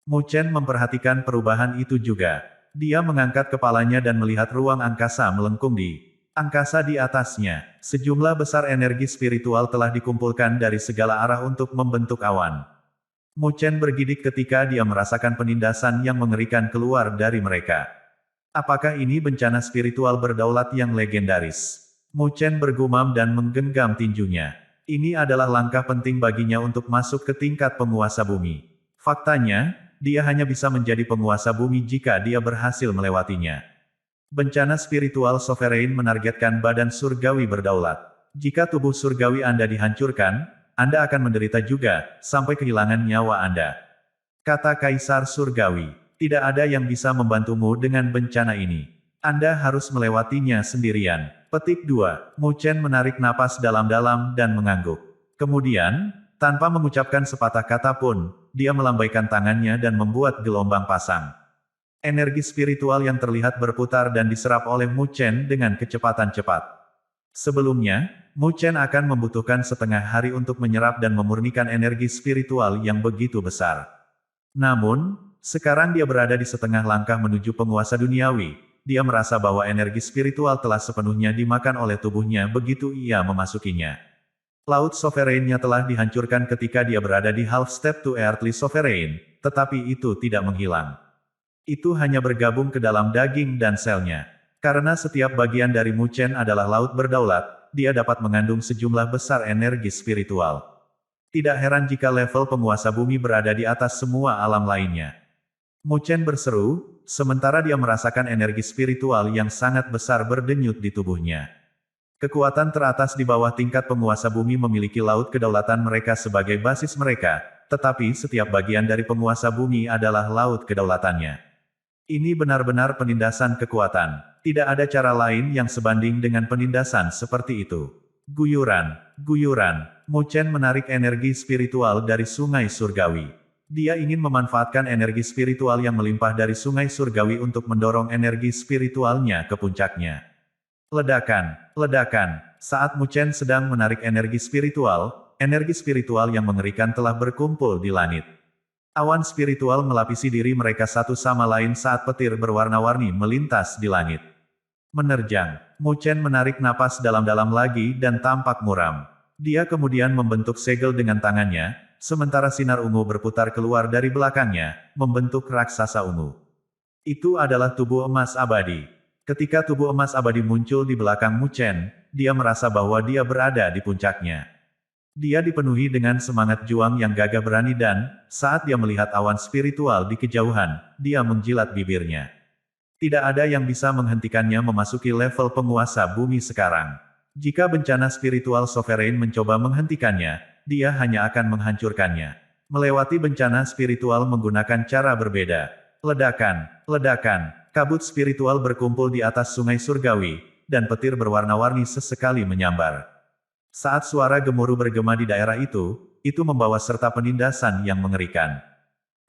Mu Chen memperhatikan perubahan itu juga. Dia mengangkat kepalanya dan melihat ruang angkasa melengkung di angkasa di atasnya. Sejumlah besar energi spiritual telah dikumpulkan dari segala arah untuk membentuk awan. Mu Chen bergidik ketika dia merasakan penindasan yang mengerikan keluar dari mereka. Apakah ini bencana spiritual berdaulat yang legendaris? Mu Chen bergumam dan menggenggam tinjunya. Ini adalah langkah penting baginya untuk masuk ke tingkat penguasa bumi. Faktanya, dia hanya bisa menjadi penguasa bumi jika dia berhasil melewatinya. Bencana spiritual sovereign menargetkan badan surgawi berdaulat. Jika tubuh surgawi Anda dihancurkan, Anda akan menderita juga, sampai kehilangan nyawa Anda. Kata Kaisar Surgawi, tidak ada yang bisa membantumu dengan bencana ini. Anda harus melewatinya sendirian. Petik 2. Mu Chen menarik napas dalam-dalam dan mengangguk. Kemudian, tanpa mengucapkan sepatah kata pun, dia melambaikan tangannya dan membuat gelombang pasang. Energi spiritual yang terlihat berputar dan diserap oleh Mu Chen dengan kecepatan cepat. Sebelumnya, Mu Chen akan membutuhkan setengah hari untuk menyerap dan memurnikan energi spiritual yang begitu besar. Namun, sekarang dia berada di setengah langkah menuju penguasa duniawi. Dia merasa bahwa energi spiritual telah sepenuhnya dimakan oleh tubuhnya begitu ia memasukinya. Laut sovereignnya telah dihancurkan ketika dia berada di half step to earthly sovereign, tetapi itu tidak menghilang. Itu hanya bergabung ke dalam daging dan selnya. Karena setiap bagian dari Mu Chen adalah laut berdaulat, dia dapat mengandung sejumlah besar energi spiritual. Tidak heran jika level penguasa bumi berada di atas semua alam lainnya. Mu Chen berseru, sementara dia merasakan energi spiritual yang sangat besar berdenyut di tubuhnya. Kekuatan teratas di bawah tingkat penguasa bumi memiliki laut kedaulatan mereka sebagai basis mereka, tetapi setiap bagian dari penguasa bumi adalah laut kedaulatannya. Ini benar-benar penindasan kekuatan. Tidak ada cara lain yang sebanding dengan penindasan seperti itu. Guyuran, guyuran. Mu Chen menarik energi spiritual dari sungai surgawi. Dia ingin memanfaatkan energi spiritual yang melimpah dari sungai surgawi untuk mendorong energi spiritualnya ke puncaknya. Ledakan, ledakan. Saat Mu Chen sedang menarik energi spiritual yang mengerikan telah berkumpul di langit. Awan spiritual melapisi diri mereka satu sama lain saat petir berwarna-warni melintas di langit. Menerjang, Mu Chen menarik napas dalam-dalam lagi dan tampak muram. Dia kemudian membentuk segel dengan tangannya, sementara sinar ungu berputar keluar dari belakangnya, membentuk raksasa ungu. Itu adalah tubuh emas abadi. Ketika tubuh emas abadi muncul di belakang Mu Chen, dia merasa bahwa dia berada di puncaknya. Dia dipenuhi dengan semangat juang yang gagah berani dan, saat dia melihat awan spiritual di kejauhan, dia menjilat bibirnya. Tidak ada yang bisa menghentikannya memasuki level penguasa bumi sekarang. Jika bencana spiritual sovereign mencoba menghentikannya, dia hanya akan menghancurkannya. Melewati bencana spiritual menggunakan cara berbeda. Ledakan, ledakan, kabut spiritual berkumpul di atas sungai surgawi, dan petir berwarna-warni sesekali menyambar. Saat suara gemuruh bergema di daerah itu membawa serta penindasan yang mengerikan.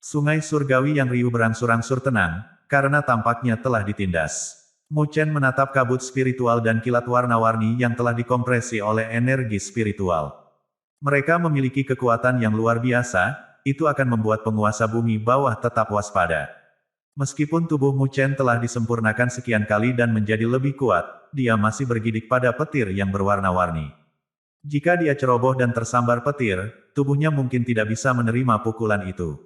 Sungai surgawi yang riuh berangsur-angsur tenang, karena tampaknya telah ditindas. Mu Chen menatap kabut spiritual dan kilat warna-warni yang telah dikompresi oleh energi spiritual. Mereka memiliki kekuatan yang luar biasa, itu akan membuat penguasa bumi bawah tetap waspada. Meskipun tubuh Mu Chen telah disempurnakan sekian kali dan menjadi lebih kuat, dia masih bergidik pada petir yang berwarna-warni. Jika dia ceroboh dan tersambar petir, tubuhnya mungkin tidak bisa menerima pukulan itu.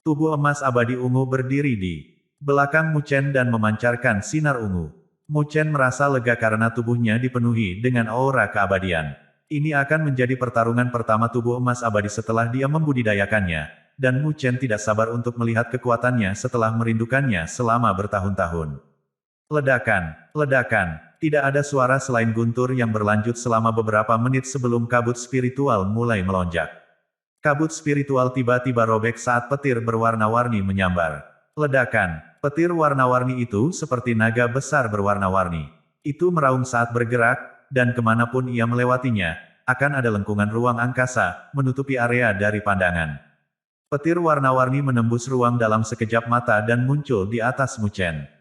Tubuh emas abadi ungu berdiri di belakang Mu Chen dan memancarkan sinar ungu. Mu Chen merasa lega karena tubuhnya dipenuhi dengan aura keabadian. Ini akan menjadi pertarungan pertama tubuh emas abadi setelah dia membudidayakannya, dan Mu Chen tidak sabar untuk melihat kekuatannya setelah merindukannya selama bertahun-tahun. Ledakan, ledakan. Tidak ada suara selain guntur yang berlanjut selama beberapa menit sebelum kabut spiritual mulai melonjak. Kabut spiritual tiba-tiba robek saat petir berwarna-warni menyambar. Ledakan, petir warna-warni itu seperti naga besar berwarna-warni. Itu meraung saat bergerak, dan kemanapun ia melewatinya, akan ada lengkungan ruang angkasa, menutupi area dari pandangan. Petir warna-warni menembus ruang dalam sekejap mata dan muncul di atas Mu Chen.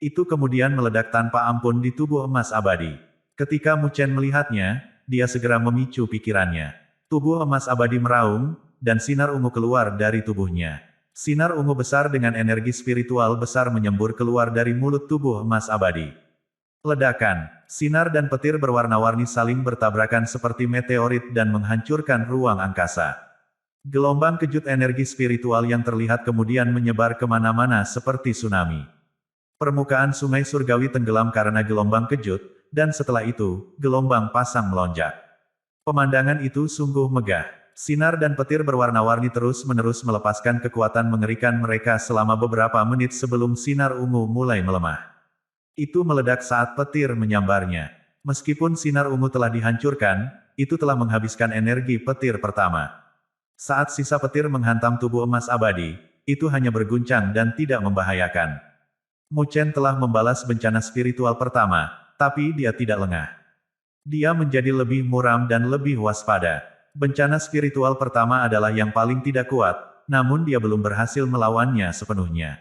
Itu kemudian meledak tanpa ampun di tubuh emas abadi. Ketika Mu Chen melihatnya, dia segera memicu pikirannya. Tubuh emas abadi meraung, dan sinar ungu keluar dari tubuhnya. Sinar ungu besar dengan energi spiritual besar menyembur keluar dari mulut tubuh emas abadi. Ledakan, sinar dan petir berwarna-warni saling bertabrakan seperti meteorit dan menghancurkan ruang angkasa. Gelombang kejut energi spiritual yang terlihat kemudian menyebar kemana-mana seperti tsunami. Permukaan sungai surgawi tenggelam karena gelombang kejut, dan setelah itu, gelombang pasang melonjak. Pemandangan itu sungguh megah. Sinar dan petir berwarna-warni terus-menerus melepaskan kekuatan mengerikan mereka selama beberapa menit sebelum sinar ungu mulai melemah. Itu meledak saat petir menyambarnya. Meskipun sinar ungu telah dihancurkan, itu telah menghabiskan energi petir pertama. Saat sisa petir menghantam tubuh emas abadi, itu hanya berguncang dan tidak membahayakan. Mu Chen telah membalas bencana spiritual pertama, tapi dia tidak lengah. Dia menjadi lebih muram dan lebih waspada. Bencana spiritual pertama adalah yang paling tidak kuat, namun dia belum berhasil melawannya sepenuhnya.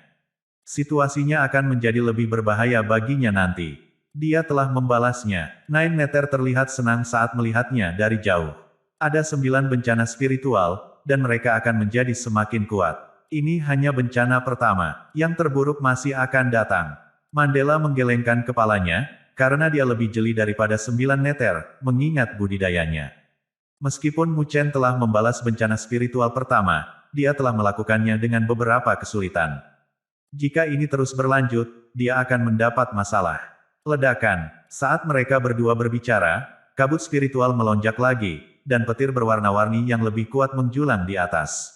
Situasinya akan menjadi lebih berbahaya baginya nanti. Dia telah membalasnya. Nine Nether terlihat senang saat melihatnya dari jauh. Ada 9 bencana spiritual, dan mereka akan menjadi semakin kuat. Ini hanya bencana pertama, yang terburuk masih akan datang. Mandela menggelengkan kepalanya, karena dia lebih jeli daripada 9 Nether, mengingat budidayanya. Meskipun Mu Chen telah membalas bencana spiritual pertama, dia telah melakukannya dengan beberapa kesulitan. Jika ini terus berlanjut, dia akan mendapat masalah. Ledakan, saat mereka berdua berbicara, kabut spiritual melonjak lagi, dan petir berwarna-warni yang lebih kuat menjulang di atas.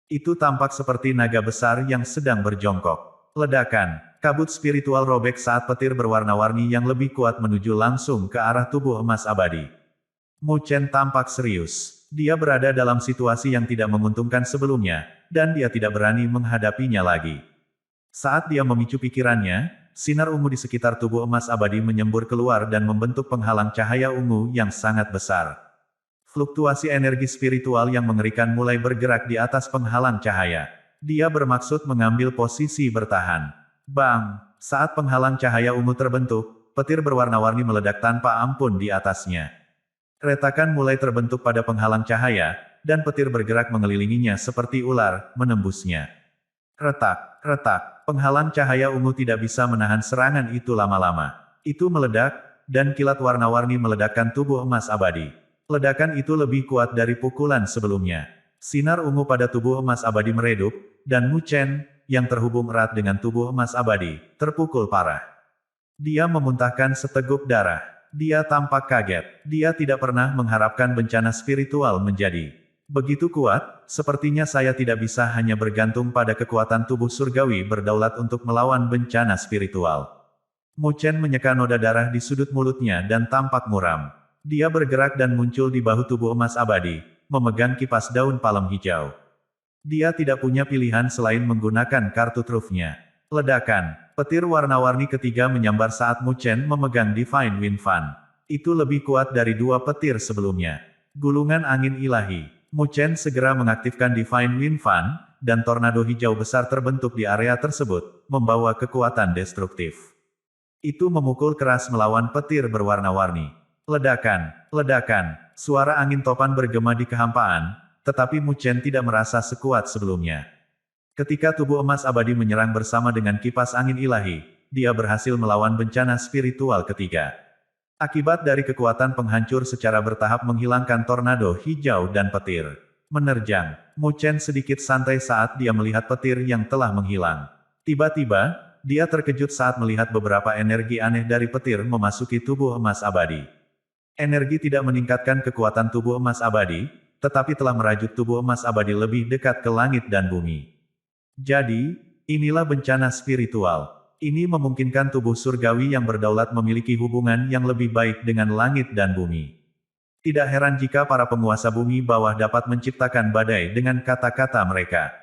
Itu tampak seperti naga besar yang sedang berjongkok. Ledakan, kabut spiritual robek saat petir berwarna-warni yang lebih kuat menuju langsung ke arah tubuh emas abadi. Mu Chen tampak serius. Dia berada dalam situasi yang tidak menguntungkan sebelumnya, dan dia tidak berani menghadapinya lagi. Saat dia memicu pikirannya, sinar ungu di sekitar tubuh emas abadi menyembur keluar dan membentuk penghalang cahaya ungu yang sangat besar. Fluktuasi energi spiritual yang mengerikan mulai bergerak di atas penghalang cahaya. Dia bermaksud mengambil posisi bertahan. Bang! Saat penghalang cahaya ungu terbentuk, petir berwarna-warni meledak tanpa ampun di atasnya. Retakan mulai terbentuk pada penghalang cahaya, dan petir bergerak mengelilinginya seperti ular, menembusnya. Retak, retak, penghalang cahaya ungu tidak bisa menahan serangan itu lama-lama. Itu meledak, dan kilat warna-warni meledakkan tubuh emas abadi. Ledakan itu lebih kuat dari pukulan sebelumnya. Sinar ungu pada tubuh emas abadi meredup, dan Mu Chen, yang terhubung erat dengan tubuh emas abadi, terpukul parah. Dia memuntahkan seteguk darah. Dia tampak kaget. Dia tidak pernah mengharapkan bencana spiritual menjadi begitu kuat. Sepertinya saya tidak bisa hanya bergantung pada kekuatan tubuh surgawi berdaulat untuk melawan bencana spiritual. Mu Chen menyeka noda darah di sudut mulutnya dan tampak muram. Dia bergerak dan muncul di bahu tubuh emas abadi, memegang kipas daun palem hijau. Dia tidak punya pilihan selain menggunakan kartu trufnya. Ledakan. Petir warna-warni ketiga menyambar saat Mu Chen memegang Divine Wind Fan. Itu lebih kuat dari dua petir sebelumnya. Gulungan angin ilahi. Mu Chen segera mengaktifkan Divine Wind Fan, dan tornado hijau besar terbentuk di area tersebut, membawa kekuatan destruktif. Itu memukul keras melawan petir berwarna-warni. Ledakan. Ledakan. Suara angin topan bergema di kehampaan, tetapi Mu Chen tidak merasa sekuat sebelumnya. Ketika tubuh emas abadi menyerang bersama dengan kipas angin ilahi, dia berhasil melawan bencana spiritual ketiga. Akibat dari kekuatan penghancur secara bertahap menghilangkan tornado hijau dan petir. Menerjang, Mu Chen sedikit santai saat dia melihat petir yang telah menghilang. Tiba-tiba, dia terkejut saat melihat beberapa energi aneh dari petir memasuki tubuh emas abadi. Energi tidak meningkatkan kekuatan tubuh emas abadi, tetapi telah merajut tubuh emas abadi lebih dekat ke langit dan bumi. Jadi, inilah bencana spiritual. Ini memungkinkan tubuh surgawi yang berdaulat memiliki hubungan yang lebih baik dengan langit dan bumi. Tidak heran jika para penguasa bumi bawah dapat menciptakan badai dengan kata-kata mereka.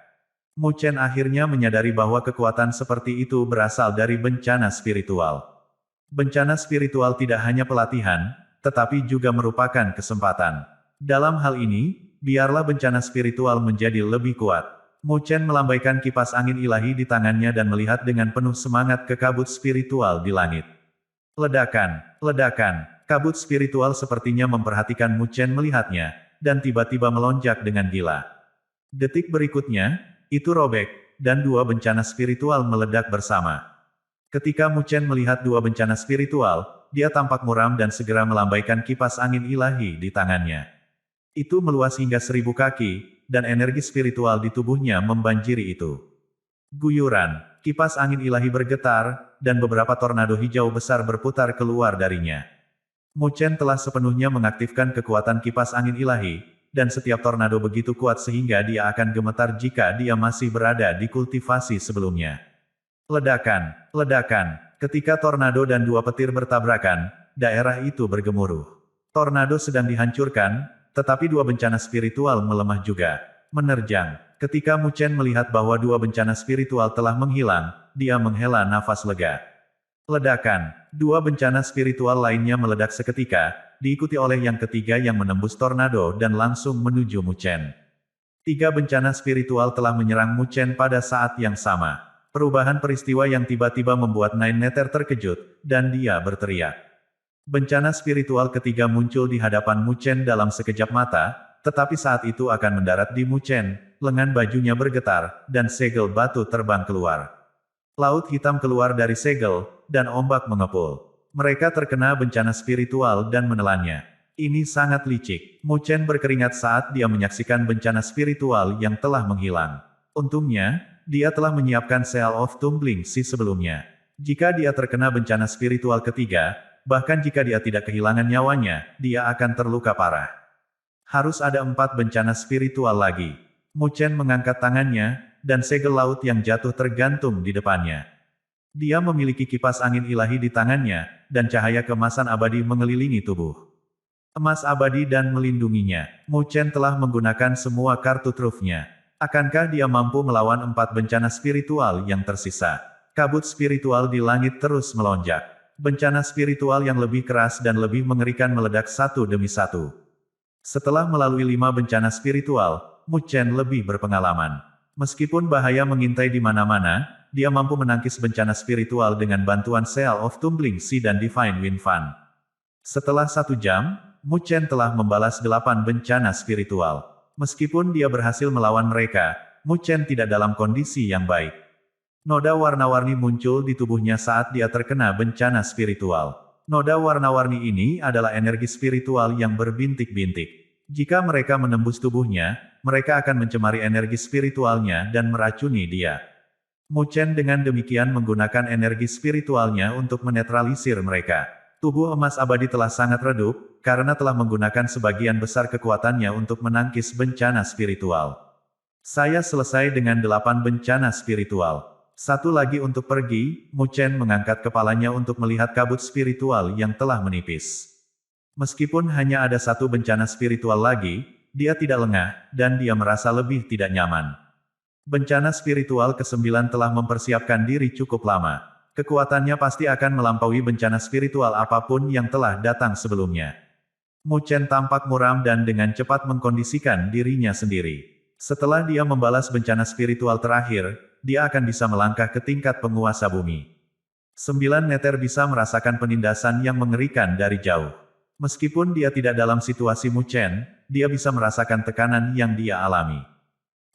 Mu Chen akhirnya menyadari bahwa kekuatan seperti itu berasal dari bencana spiritual. Bencana spiritual tidak hanya pelatihan, tetapi juga merupakan kesempatan. Dalam hal ini, biarlah bencana spiritual menjadi lebih kuat. Mu Chen melambaikan kipas angin ilahi di tangannya dan melihat dengan penuh semangat ke kabut spiritual di langit. Ledakan, ledakan, kabut spiritual sepertinya memperhatikan Mu Chen melihatnya, dan tiba-tiba melonjak dengan gila. Detik berikutnya, itu robek, dan dua bencana spiritual meledak bersama. Ketika Mu Chen melihat dua bencana spiritual, dia tampak muram dan segera melambaikan kipas angin ilahi di tangannya. Itu meluas hingga 1000 kaki, dan energi spiritual di tubuhnya membanjiri itu. Guyuran, kipas angin ilahi bergetar, dan beberapa tornado hijau besar berputar keluar darinya. Mu Chen telah sepenuhnya mengaktifkan kekuatan kipas angin ilahi, dan setiap tornado begitu kuat sehingga dia akan gemetar jika dia masih berada di kultivasi sebelumnya. Ledakan, ledakan, ketika tornado dan dua petir bertabrakan, daerah itu bergemuruh. Tornado sedang dihancurkan, tetapi dua bencana spiritual melemah juga. Menerjang. Ketika Mu Chen melihat bahwa dua bencana spiritual telah menghilang, dia menghela nafas lega. Ledakan. Dua bencana spiritual lainnya meledak seketika, diikuti oleh yang ketiga yang menembus tornado dan langsung menuju Mu Chen. Tiga bencana spiritual telah menyerang Mu Chen pada saat yang sama. Perubahan peristiwa yang tiba-tiba membuat Nine Nether terkejut, dan dia berteriak. Bencana spiritual ketiga muncul di hadapan Mu Chen dalam sekejap mata, tetapi saat itu akan mendarat di Mu Chen, lengan bajunya bergetar, dan segel batu terbang keluar. Laut hitam keluar dari segel, dan ombak mengepul. Mereka terkena bencana spiritual dan menelannya. Ini sangat licik. Mu Chen berkeringat saat dia menyaksikan bencana spiritual yang telah menghilang. Untungnya, dia telah menyiapkan Seal of Tumbling Sea sebelumnya. Jika dia terkena bencana spiritual ketiga, bahkan jika dia tidak kehilangan nyawanya, dia akan terluka parah. Harus ada 4 bencana spiritual lagi. Mu Chen mengangkat tangannya, dan segel laut yang jatuh tergantung di depannya. Dia memiliki kipas angin ilahi di tangannya, dan cahaya keemasan abadi mengelilingi tubuh. emas abadi dan melindunginya. Mu Chen telah menggunakan semua kartu trufnya. Akankah dia mampu melawan 4 bencana spiritual yang tersisa? Kabut spiritual di langit terus melonjak. Bencana spiritual yang lebih keras dan lebih mengerikan meledak satu demi satu. Setelah melalui 5 bencana spiritual, Mu Chen lebih berpengalaman. Meskipun bahaya mengintai di mana-mana, dia mampu menangkis bencana spiritual dengan bantuan Seal of Tumbling Sea dan Divine Wind Fan. Setelah 1 jam, Mu Chen telah membalas 8 bencana spiritual. Meskipun dia berhasil melawan mereka, Mu Chen tidak dalam kondisi yang baik. Noda warna-warni muncul di tubuhnya saat dia terkena bencana spiritual. Noda warna-warni ini adalah energi spiritual yang berbintik-bintik. Jika mereka menembus tubuhnya, mereka akan mencemari energi spiritualnya dan meracuni dia. Mu Chen dengan demikian menggunakan energi spiritualnya untuk menetralisir mereka. Tubuh emas abadi telah sangat redup, karena telah menggunakan sebagian besar kekuatannya untuk menangkis bencana spiritual. Saya selesai dengan 8 bencana spiritual. Satu lagi untuk pergi, Mu Chen mengangkat kepalanya untuk melihat kabut spiritual yang telah menipis. Meskipun hanya ada 1 bencana spiritual lagi, dia tidak lengah, dan dia merasa lebih tidak nyaman. Bencana spiritual ke-9 telah mempersiapkan diri cukup lama. Kekuatannya pasti akan melampaui bencana spiritual apapun yang telah datang sebelumnya. Mu Chen tampak muram dan dengan cepat mengkondisikan dirinya sendiri. Setelah dia membalas bencana spiritual terakhir, dia akan bisa melangkah ke tingkat penguasa bumi. 9 neter bisa merasakan penindasan yang mengerikan dari jauh. Meskipun dia tidak dalam situasi Mu Chen, dia bisa merasakan tekanan yang dia alami.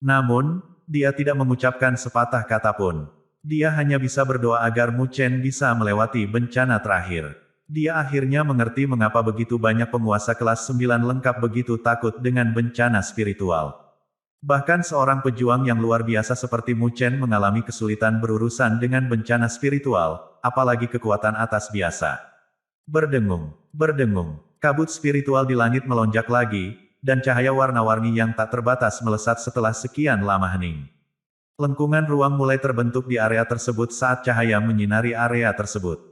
Namun, dia tidak mengucapkan sepatah kata pun. Dia hanya bisa berdoa agar Mu Chen bisa melewati bencana terakhir. Dia akhirnya mengerti mengapa begitu banyak penguasa kelas 9 lengkap begitu takut dengan bencana spiritual. Bahkan seorang pejuang yang luar biasa seperti Mu Chen mengalami kesulitan berurusan dengan bencana spiritual, apalagi kekuatan atas biasa. Berdengung, berdengung, kabut spiritual di langit melonjak lagi, dan cahaya warna-warni yang tak terbatas melesat setelah sekian lama hening. Lengkungan ruang mulai terbentuk di area tersebut saat cahaya menyinari area tersebut.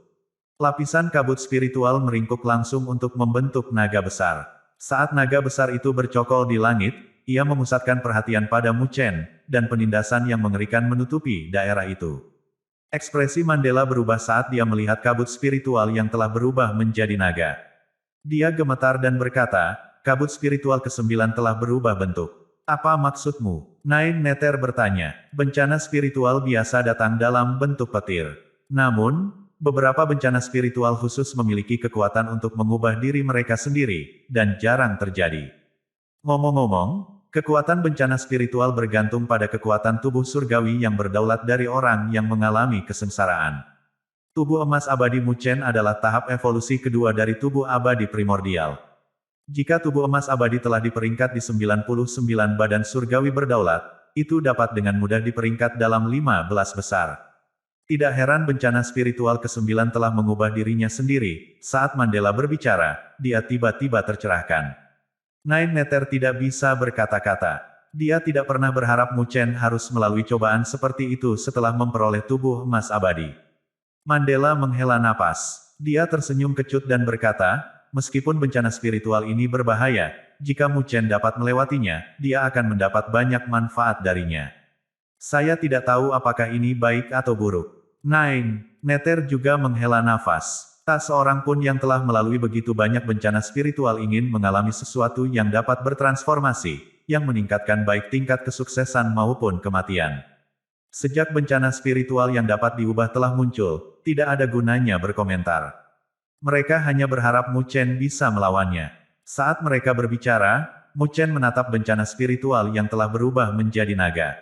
Lapisan kabut spiritual meringkuk langsung untuk membentuk naga besar. Saat naga besar itu bercokol di langit, ia memusatkan perhatian pada Mu Chen, dan penindasan yang mengerikan menutupi daerah itu. Ekspresi Mandela berubah saat dia melihat kabut spiritual yang telah berubah menjadi naga. Dia gemetar dan berkata, kabut spiritual ke-9 telah berubah bentuk. Apa maksudmu? Nine Neter bertanya. Bencana spiritual biasa datang dalam bentuk petir. Namun, beberapa bencana spiritual khusus memiliki kekuatan untuk mengubah diri mereka sendiri, dan jarang terjadi. Ngomong-ngomong, kekuatan bencana spiritual bergantung pada kekuatan tubuh surgawi yang berdaulat dari orang yang mengalami kesengsaraan. Tubuh emas abadi Mu Chen adalah tahap evolusi kedua dari tubuh abadi primordial. Jika tubuh emas abadi telah di peringkat di 99 badan surgawi berdaulat, itu dapat dengan mudah di peringkat dalam 15 besar. Tidak heran bencana spiritual ke-9 telah mengubah dirinya sendiri. Saat Mandela berbicara, dia tiba-tiba tercerahkan. Nine Neter tidak bisa berkata-kata. Dia tidak pernah berharap Mu Chen harus melalui cobaan seperti itu setelah memperoleh tubuh emas abadi. Mandela menghela napas. Dia tersenyum kecut dan berkata, meskipun bencana spiritual ini berbahaya, jika Mu Chen dapat melewatinya, dia akan mendapat banyak manfaat darinya. Saya tidak tahu apakah ini baik atau buruk. Nine Neter juga menghela nafas. Tak seorang pun yang telah melalui begitu banyak bencana spiritual ingin mengalami sesuatu yang dapat bertransformasi, yang meningkatkan baik tingkat kesuksesan maupun kematian. Sejak bencana spiritual yang dapat diubah telah muncul, tidak ada gunanya berkomentar. Mereka hanya berharap Mu Chen bisa melawannya. Saat mereka berbicara, Mu Chen menatap bencana spiritual yang telah berubah menjadi naga.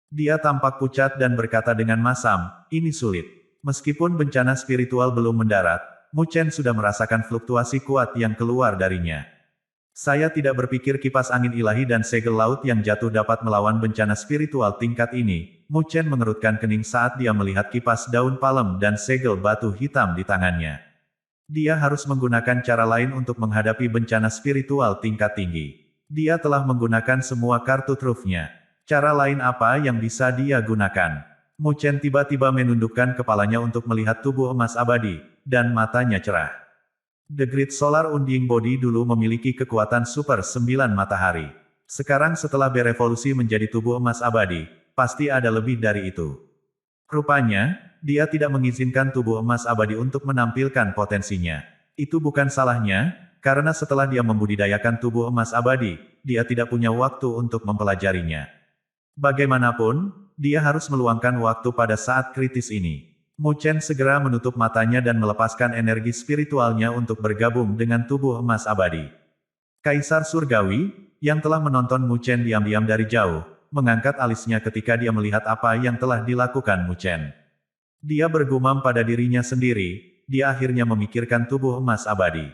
Dia tampak pucat dan berkata dengan masam, ini sulit. Meskipun bencana spiritual belum mendarat, Mu Chen sudah merasakan fluktuasi kuat yang keluar darinya. Saya tidak berpikir kipas angin ilahi dan segel laut yang jatuh dapat melawan bencana spiritual tingkat ini. Mu Chen mengerutkan kening saat dia melihat kipas daun palem dan segel batu hitam di tangannya. Dia harus menggunakan cara lain untuk menghadapi bencana spiritual tingkat tinggi. Dia telah menggunakan semua kartu trufnya. Cara lain apa yang bisa dia gunakan? Mu Chen tiba-tiba menundukkan kepalanya untuk melihat tubuh emas abadi, dan matanya cerah. The Great Solar Undying Body dulu memiliki kekuatan super 9 matahari. Sekarang setelah berevolusi menjadi tubuh emas abadi, pasti ada lebih dari itu. Rupanya, dia tidak mengizinkan tubuh emas abadi untuk menampilkan potensinya. Itu bukan salahnya, karena setelah dia membudidayakan tubuh emas abadi, dia tidak punya waktu untuk mempelajarinya. Bagaimanapun, dia harus meluangkan waktu pada saat kritis ini. Mu Chen segera menutup matanya dan melepaskan energi spiritualnya untuk bergabung dengan tubuh emas abadi. Kaisar Surgawi, yang telah menonton Mu Chen diam-diam dari jauh, mengangkat alisnya ketika dia melihat apa yang telah dilakukan Mu Chen. Dia bergumam pada dirinya sendiri, dia akhirnya memikirkan tubuh emas abadi.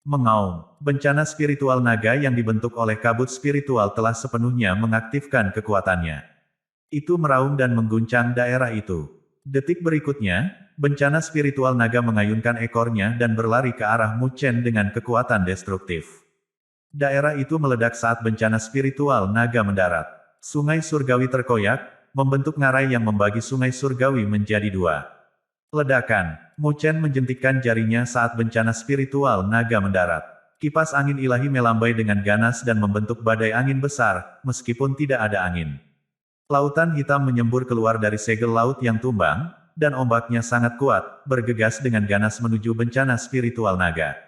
Mengaum, bencana spiritual naga yang dibentuk oleh kabut spiritual telah sepenuhnya mengaktifkan kekuatannya. Itu meraung dan mengguncang daerah itu. Detik berikutnya, bencana spiritual naga mengayunkan ekornya dan berlari ke arah Mu Chen dengan kekuatan destruktif. Daerah itu meledak saat bencana spiritual naga mendarat. Sungai surgawi terkoyak, membentuk ngarai yang membagi sungai surgawi menjadi dua. Ledakan, Mu Chen menjentikkan jarinya saat bencana spiritual naga mendarat. Kipas angin ilahi melambai dengan ganas dan membentuk badai angin besar, meskipun tidak ada angin. Lautan hitam menyembur keluar dari segel laut yang tumbang, dan ombaknya sangat kuat, bergegas dengan ganas menuju bencana spiritual naga.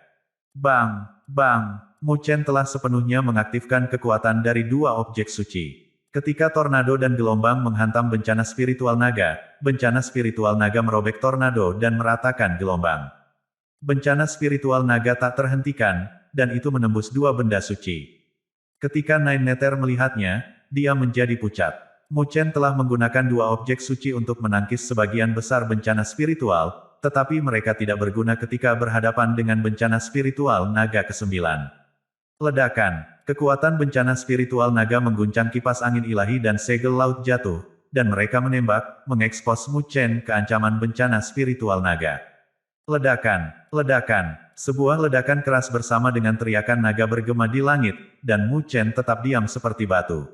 Bang! Bang! Mu Chen telah sepenuhnya mengaktifkan kekuatan dari dua objek suci. Ketika tornado dan gelombang menghantam bencana spiritual naga merobek tornado dan meratakan gelombang. Bencana spiritual naga tak terhentikan, dan itu menembus dua benda suci. Ketika Nine Nether melihatnya, dia menjadi pucat. Mu Chen telah menggunakan dua objek suci untuk menangkis sebagian besar bencana spiritual, tetapi mereka tidak berguna ketika berhadapan dengan bencana spiritual naga ke-9. Ledakan, kekuatan bencana spiritual naga mengguncang kipas angin ilahi dan segel laut jatuh, dan mereka menembak, mengekspos Mu Chen ke ancaman bencana spiritual naga. Ledakan, ledakan, sebuah ledakan keras bersama dengan teriakan naga bergema di langit, dan Mu Chen tetap diam seperti batu.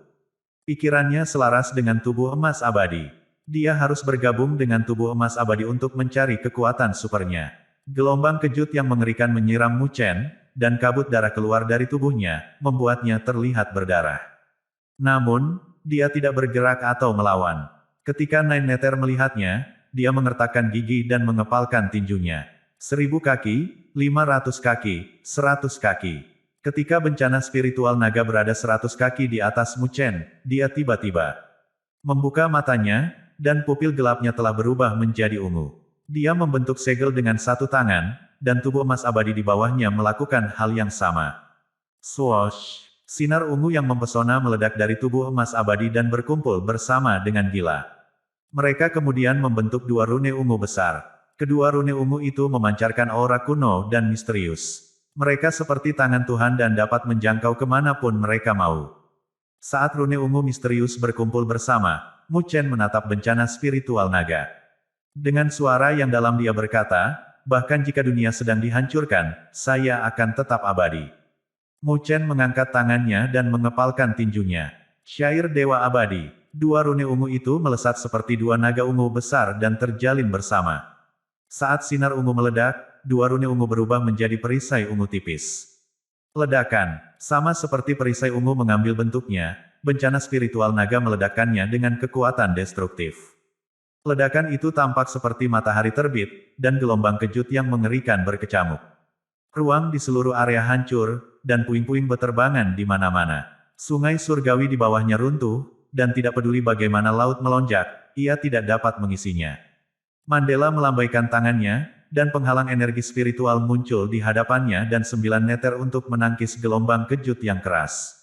Pikirannya selaras dengan tubuh emas abadi. Dia harus bergabung dengan tubuh emas abadi untuk mencari kekuatan supernya. Gelombang kejut yang mengerikan menyiram Mu Chen, dan kabut darah keluar dari tubuhnya, membuatnya terlihat berdarah. Namun, dia tidak bergerak atau melawan. Ketika Nine Nether melihatnya, dia mengertakkan gigi dan mengepalkan tinjunya. 1000 kaki, 500 kaki, 100 kaki. Ketika bencana spiritual naga berada 100 kaki di atas Mu Chen, dia tiba-tiba membuka matanya, dan pupil gelapnya telah berubah menjadi ungu. Dia membentuk segel dengan satu tangan, dan tubuh emas abadi di bawahnya melakukan hal yang sama. Swoosh! Sinar ungu yang mempesona meledak dari tubuh emas abadi dan berkumpul bersama dengan gila. Mereka kemudian membentuk dua rune ungu besar. Kedua rune ungu itu memancarkan aura kuno dan misterius. Mereka seperti tangan Tuhan dan dapat menjangkau kemanapun mereka mau. Saat rune ungu misterius berkumpul bersama, Mu Chen menatap bencana spiritual naga. Dengan suara yang dalam dia berkata, bahkan jika dunia sedang dihancurkan, saya akan tetap abadi. Mu Chen mengangkat tangannya dan mengepalkan tinjunya. Syair Dewa Abadi. Dua rune ungu itu melesat seperti dua naga ungu besar dan terjalin bersama. Saat sinar ungu meledak, dua rune ungu berubah menjadi perisai ungu tipis. Ledakan, sama seperti perisai ungu mengambil bentuknya, bencana spiritual naga meledakkannya dengan kekuatan destruktif. Ledakan itu tampak seperti matahari terbit, dan gelombang kejut yang mengerikan berkecamuk. Ruang di seluruh area hancur, dan puing-puing beterbangan di mana-mana. Sungai surgawi di bawahnya runtuh, dan tidak peduli bagaimana laut melonjak, ia tidak dapat mengisinya. Mandela melambaikan tangannya, dan penghalang energi spiritual muncul di hadapannya dan 9 neter untuk menangkis gelombang kejut yang keras.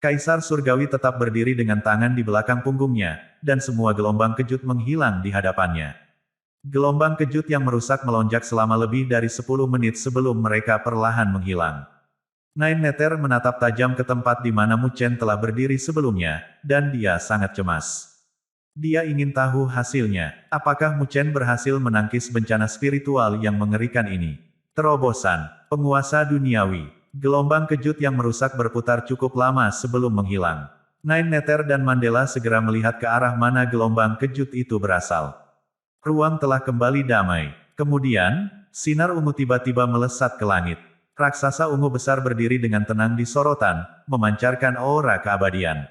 Kaisar Surgawi tetap berdiri dengan tangan di belakang punggungnya, dan semua gelombang kejut menghilang di hadapannya. Gelombang kejut yang merusak melonjak selama lebih dari 10 menit sebelum mereka perlahan menghilang. Nine Nether menatap tajam ke tempat di mana Mu Chen telah berdiri sebelumnya, dan dia sangat cemas. Dia ingin tahu hasilnya. Apakah Mu Chen berhasil menangkis bencana spiritual yang mengerikan ini? Terobosan. Penguasa duniawi. Gelombang kejut yang merusak berputar cukup lama sebelum menghilang. Nine Nether dan Mandela segera melihat ke arah mana gelombang kejut itu berasal. Ruang telah kembali damai. Kemudian, sinar ungu tiba-tiba melesat ke langit. Raksasa ungu besar berdiri dengan tenang di sorotan, memancarkan aura keabadian.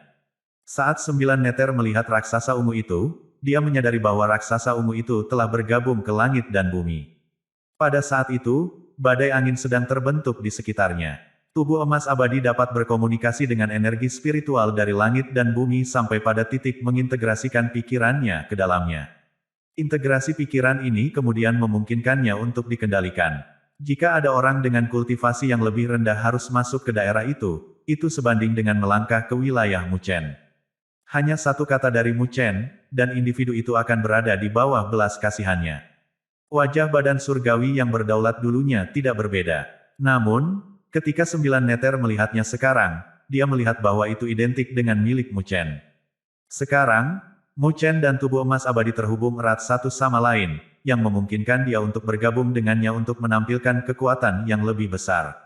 Saat 9 Neter melihat raksasa ungu itu, dia menyadari bahwa raksasa ungu itu telah bergabung ke langit dan bumi. Pada saat itu, badai angin sedang terbentuk di sekitarnya. Tubuh emas abadi dapat berkomunikasi dengan energi spiritual dari langit dan bumi sampai pada titik mengintegrasikan pikirannya ke dalamnya. Integrasi pikiran ini kemudian memungkinkannya untuk dikendalikan. Jika ada orang dengan kultivasi yang lebih rendah harus masuk ke daerah itu sebanding dengan melangkah ke wilayah Muchen. Hanya satu kata dari Muchen, dan individu itu akan berada di bawah belas kasihannya. Wajah badan surgawi yang berdaulat dulunya tidak berbeda. Namun, ketika 9 Neter melihatnya sekarang, dia melihat bahwa itu identik dengan milik Muchen. Sekarang, Muchen dan tubuh emas abadi terhubung erat satu sama lain, yang memungkinkan dia untuk bergabung dengannya untuk menampilkan kekuatan yang lebih besar.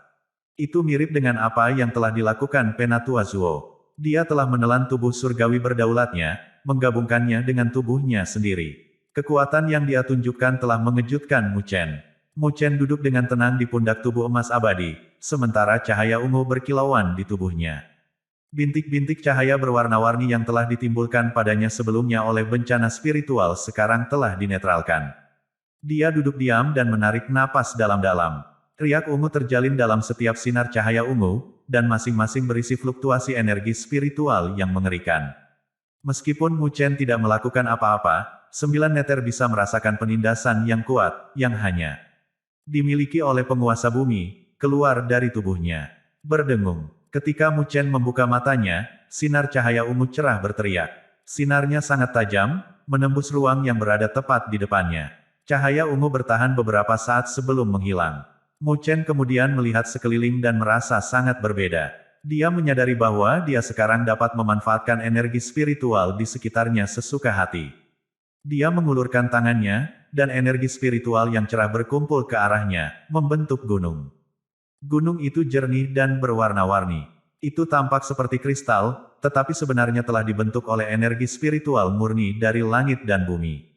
Itu mirip dengan apa yang telah dilakukan Penatua Zuo. Dia telah menelan tubuh surgawi berdaulatnya, menggabungkannya dengan tubuhnya sendiri. Kekuatan yang dia tunjukkan telah mengejutkan Muchen. Muchen duduk dengan tenang di pundak tubuh emas abadi, sementara cahaya ungu berkilauan di tubuhnya. Bintik-bintik cahaya berwarna-warni yang telah ditimbulkan padanya sebelumnya oleh bencana spiritual sekarang telah dinetralkan. Dia duduk diam dan menarik napas dalam-dalam. Riak ungu terjalin dalam setiap sinar cahaya ungu, dan masing-masing berisi fluktuasi energi spiritual yang mengerikan. Meskipun Muchen tidak melakukan apa-apa, 9 Neter bisa merasakan penindasan yang kuat, yang hanya dimiliki oleh penguasa bumi, keluar dari tubuhnya. Berdengung. Ketika Muchen membuka matanya, sinar cahaya ungu cerah berteriak. Sinarnya sangat tajam, menembus ruang yang berada tepat di depannya. Cahaya ungu bertahan beberapa saat sebelum menghilang. Muchen kemudian melihat sekeliling dan merasa sangat berbeda. Dia menyadari bahwa dia sekarang dapat memanfaatkan energi spiritual di sekitarnya sesuka hati. Dia mengulurkan tangannya, dan energi spiritual yang cerah berkumpul ke arahnya, membentuk gunung. Gunung itu jernih dan berwarna-warni. Itu tampak seperti kristal, tetapi sebenarnya telah dibentuk oleh energi spiritual murni dari langit dan bumi.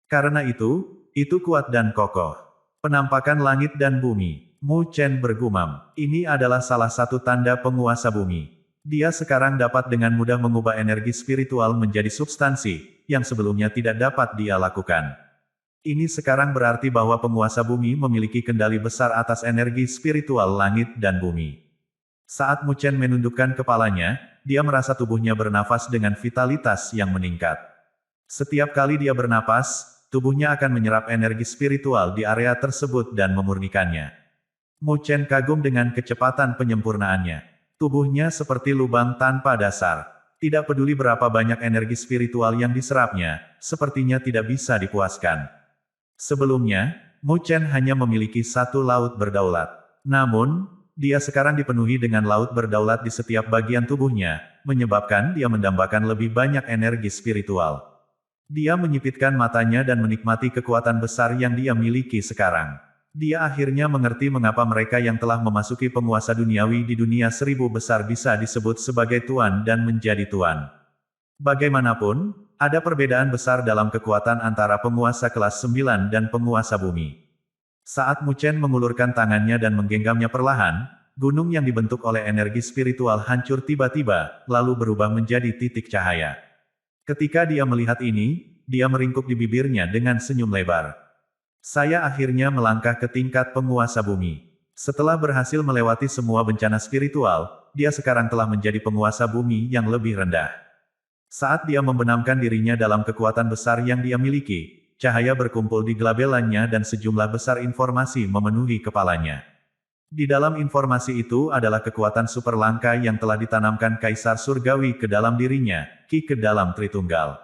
Karena itu kuat dan kokoh. Penampakan langit dan bumi. Muchen bergumam. Ini adalah salah satu tanda penguasa bumi. Dia sekarang dapat dengan mudah mengubah energi spiritual menjadi substansi, yang sebelumnya tidak dapat dia lakukan. Ini sekarang berarti bahwa penguasa bumi memiliki kendali besar atas energi spiritual langit dan bumi. Saat Muchen menundukkan kepalanya, dia merasa tubuhnya bernafas dengan vitalitas yang meningkat. Setiap kali dia bernapas, tubuhnya akan menyerap energi spiritual di area tersebut dan memurnikannya. Muchen kagum dengan kecepatan penyempurnaannya. Tubuhnya seperti lubang tanpa dasar. Tidak peduli berapa banyak energi spiritual yang diserapnya, sepertinya tidak bisa dipuaskan. Sebelumnya, Muchen hanya memiliki satu laut berdaulat. Namun, dia sekarang dipenuhi dengan laut berdaulat di setiap bagian tubuhnya, menyebabkan dia mendambakan lebih banyak energi spiritual. Dia menyipitkan matanya dan menikmati kekuatan besar yang dia miliki sekarang. Dia akhirnya mengerti mengapa mereka yang telah memasuki penguasa duniawi di dunia 1000 besar bisa disebut sebagai tuan dan menjadi tuan. Bagaimanapun, ada perbedaan besar dalam kekuatan antara penguasa kelas 9 dan penguasa bumi. Saat Muchen mengulurkan tangannya dan menggenggamnya perlahan, gunung yang dibentuk oleh energi spiritual hancur tiba-tiba, lalu berubah menjadi titik cahaya. Ketika dia melihat ini, dia meringkuk di bibirnya dengan senyum lebar. Saya akhirnya melangkah ke tingkat penguasa bumi. Setelah berhasil melewati semua bencana spiritual, dia sekarang telah menjadi penguasa bumi yang lebih rendah. Saat dia membenamkan dirinya dalam kekuatan besar yang dia miliki, cahaya berkumpul di gelabelannya dan sejumlah besar informasi memenuhi kepalanya. Di dalam informasi itu adalah kekuatan super langka yang telah ditanamkan Kaisar Surgawi ke dalam dirinya, Ki ke dalam Tritunggal.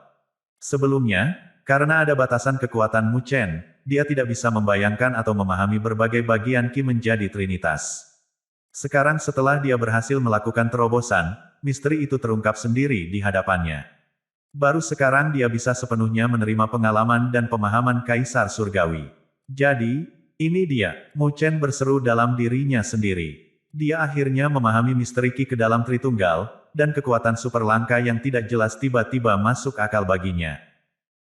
Sebelumnya, karena ada batasan kekuatan Muchen, dia tidak bisa membayangkan atau memahami berbagai bagian Ki menjadi Trinitas. Sekarang setelah dia berhasil melakukan terobosan, misteri itu terungkap sendiri di hadapannya. Baru sekarang dia bisa sepenuhnya menerima pengalaman dan pemahaman Kaisar Surgawi. Jadi, ini dia, Muchen berseru dalam dirinya sendiri. Dia akhirnya memahami misteri Ki ke dalam Tritunggal, dan kekuatan super langka yang tidak jelas tiba-tiba masuk akal baginya.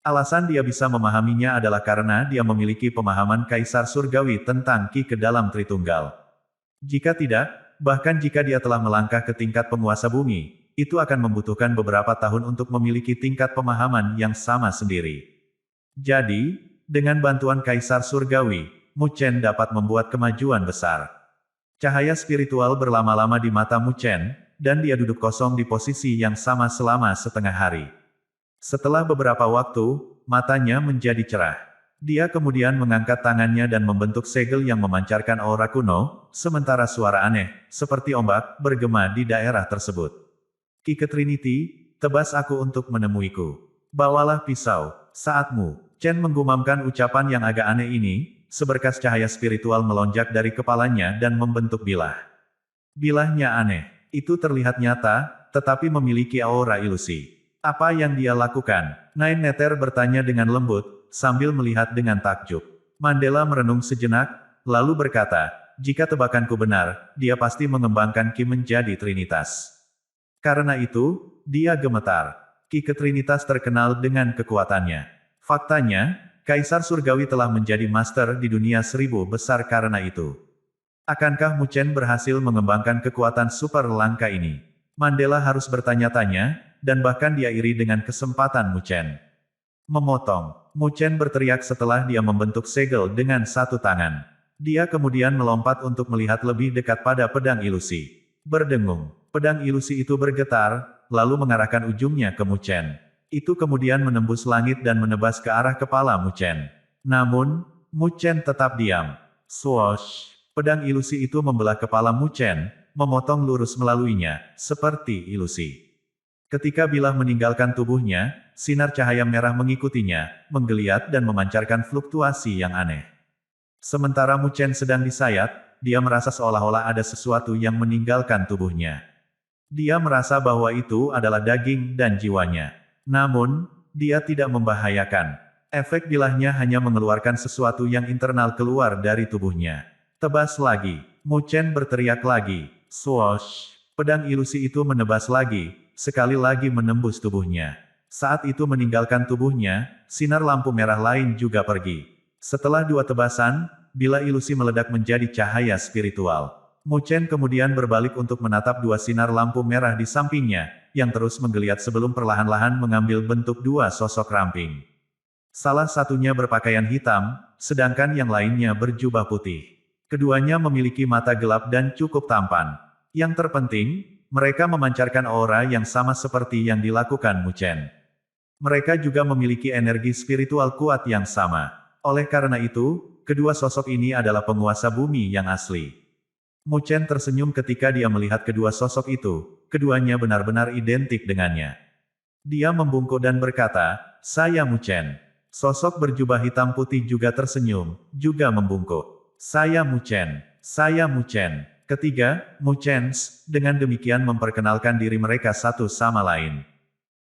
Alasan dia bisa memahaminya adalah karena dia memiliki pemahaman Kaisar Surgawi tentang Ki ke dalam Tritunggal. Jika tidak, bahkan jika dia telah melangkah ke tingkat penguasa bumi, itu akan membutuhkan beberapa tahun untuk memiliki tingkat pemahaman yang sama sendiri. Jadi, dengan bantuan Kaisar Surgawi, Mu Chen dapat membuat kemajuan besar. Cahaya spiritual berlama-lama di mata Mu Chen, dan dia duduk kosong di posisi yang sama selama setengah hari. Setelah beberapa waktu, matanya menjadi cerah. Dia kemudian mengangkat tangannya dan membentuk segel yang memancarkan aura kuno, sementara suara aneh, seperti ombak, bergema di daerah tersebut. Ki ke Trinity, tebas aku untuk menemuiku. Bawalah pisau, saatmu. Chen menggumamkan ucapan yang agak aneh ini, seberkas cahaya spiritual melonjak dari kepalanya dan membentuk bilah. Bilahnya aneh. Itu terlihat nyata, tetapi memiliki aura ilusi. Apa yang dia lakukan? Nine Nether bertanya dengan lembut, sambil melihat dengan takjub. Mandela merenung sejenak, lalu berkata, jika tebakanku benar, dia pasti mengembangkan Ki menjadi Trinitas. Karena itu, dia gemetar. Ki ke Trinitas terkenal dengan kekuatannya. Faktanya, Kaisar Surgawi telah menjadi master di dunia 1000 besar karena itu. Akankah Mu Chen berhasil mengembangkan kekuatan super langka ini? Mandela harus bertanya-tanya, dan bahkan dia iri dengan kesempatan Mu Chen. Memotong. Mu Chen berteriak setelah dia membentuk segel dengan satu tangan. Dia kemudian melompat untuk melihat lebih dekat pada pedang ilusi. Berdengung. Pedang ilusi itu bergetar, lalu mengarahkan ujungnya ke Mu Chen. Itu kemudian menembus langit dan menebas ke arah kepala Mu Chen. Namun, Mu Chen tetap diam. Swoosh! Pedang ilusi itu membelah kepala Mu Chen, memotong lurus melaluinya, seperti ilusi. Ketika bilah meninggalkan tubuhnya, sinar cahaya merah mengikutinya, menggeliat dan memancarkan fluktuasi yang aneh. Sementara Mu Chen sedang disayat, dia merasa seolah-olah ada sesuatu yang meninggalkan tubuhnya. Dia merasa bahwa itu adalah daging dan jiwanya. Namun, dia tidak membahayakan. Efek bilahnya hanya mengeluarkan sesuatu yang internal keluar dari tubuhnya. Tebas lagi. Mu Chen berteriak lagi. Swoosh! Pedang ilusi itu menebas lagi, sekali lagi menembus tubuhnya. Saat itu meninggalkan tubuhnya, sinar lampu merah lain juga pergi. Setelah dua tebasan, bilah ilusi meledak menjadi cahaya spiritual. Mu Chen kemudian berbalik untuk menatap dua sinar lampu merah di sampingnya, yang terus menggeliat sebelum perlahan-lahan mengambil bentuk dua sosok ramping. Salah satunya berpakaian hitam, sedangkan yang lainnya berjubah putih. Keduanya memiliki mata gelap dan cukup tampan. Yang terpenting, mereka memancarkan aura yang sama seperti yang dilakukan Mu Chen. Mereka juga memiliki energi spiritual kuat yang sama. Oleh karena itu, kedua sosok ini adalah penguasa bumi yang asli. Mu Chen tersenyum ketika dia melihat kedua sosok itu, keduanya benar-benar identik dengannya. Dia membungkuk dan berkata, saya Mu Chen. Sosok berjubah hitam putih juga tersenyum, juga membungkuk. Saya Mu Chen. Saya Mu Chen. Ketiga, Mu Chen, dengan demikian memperkenalkan diri mereka satu sama lain.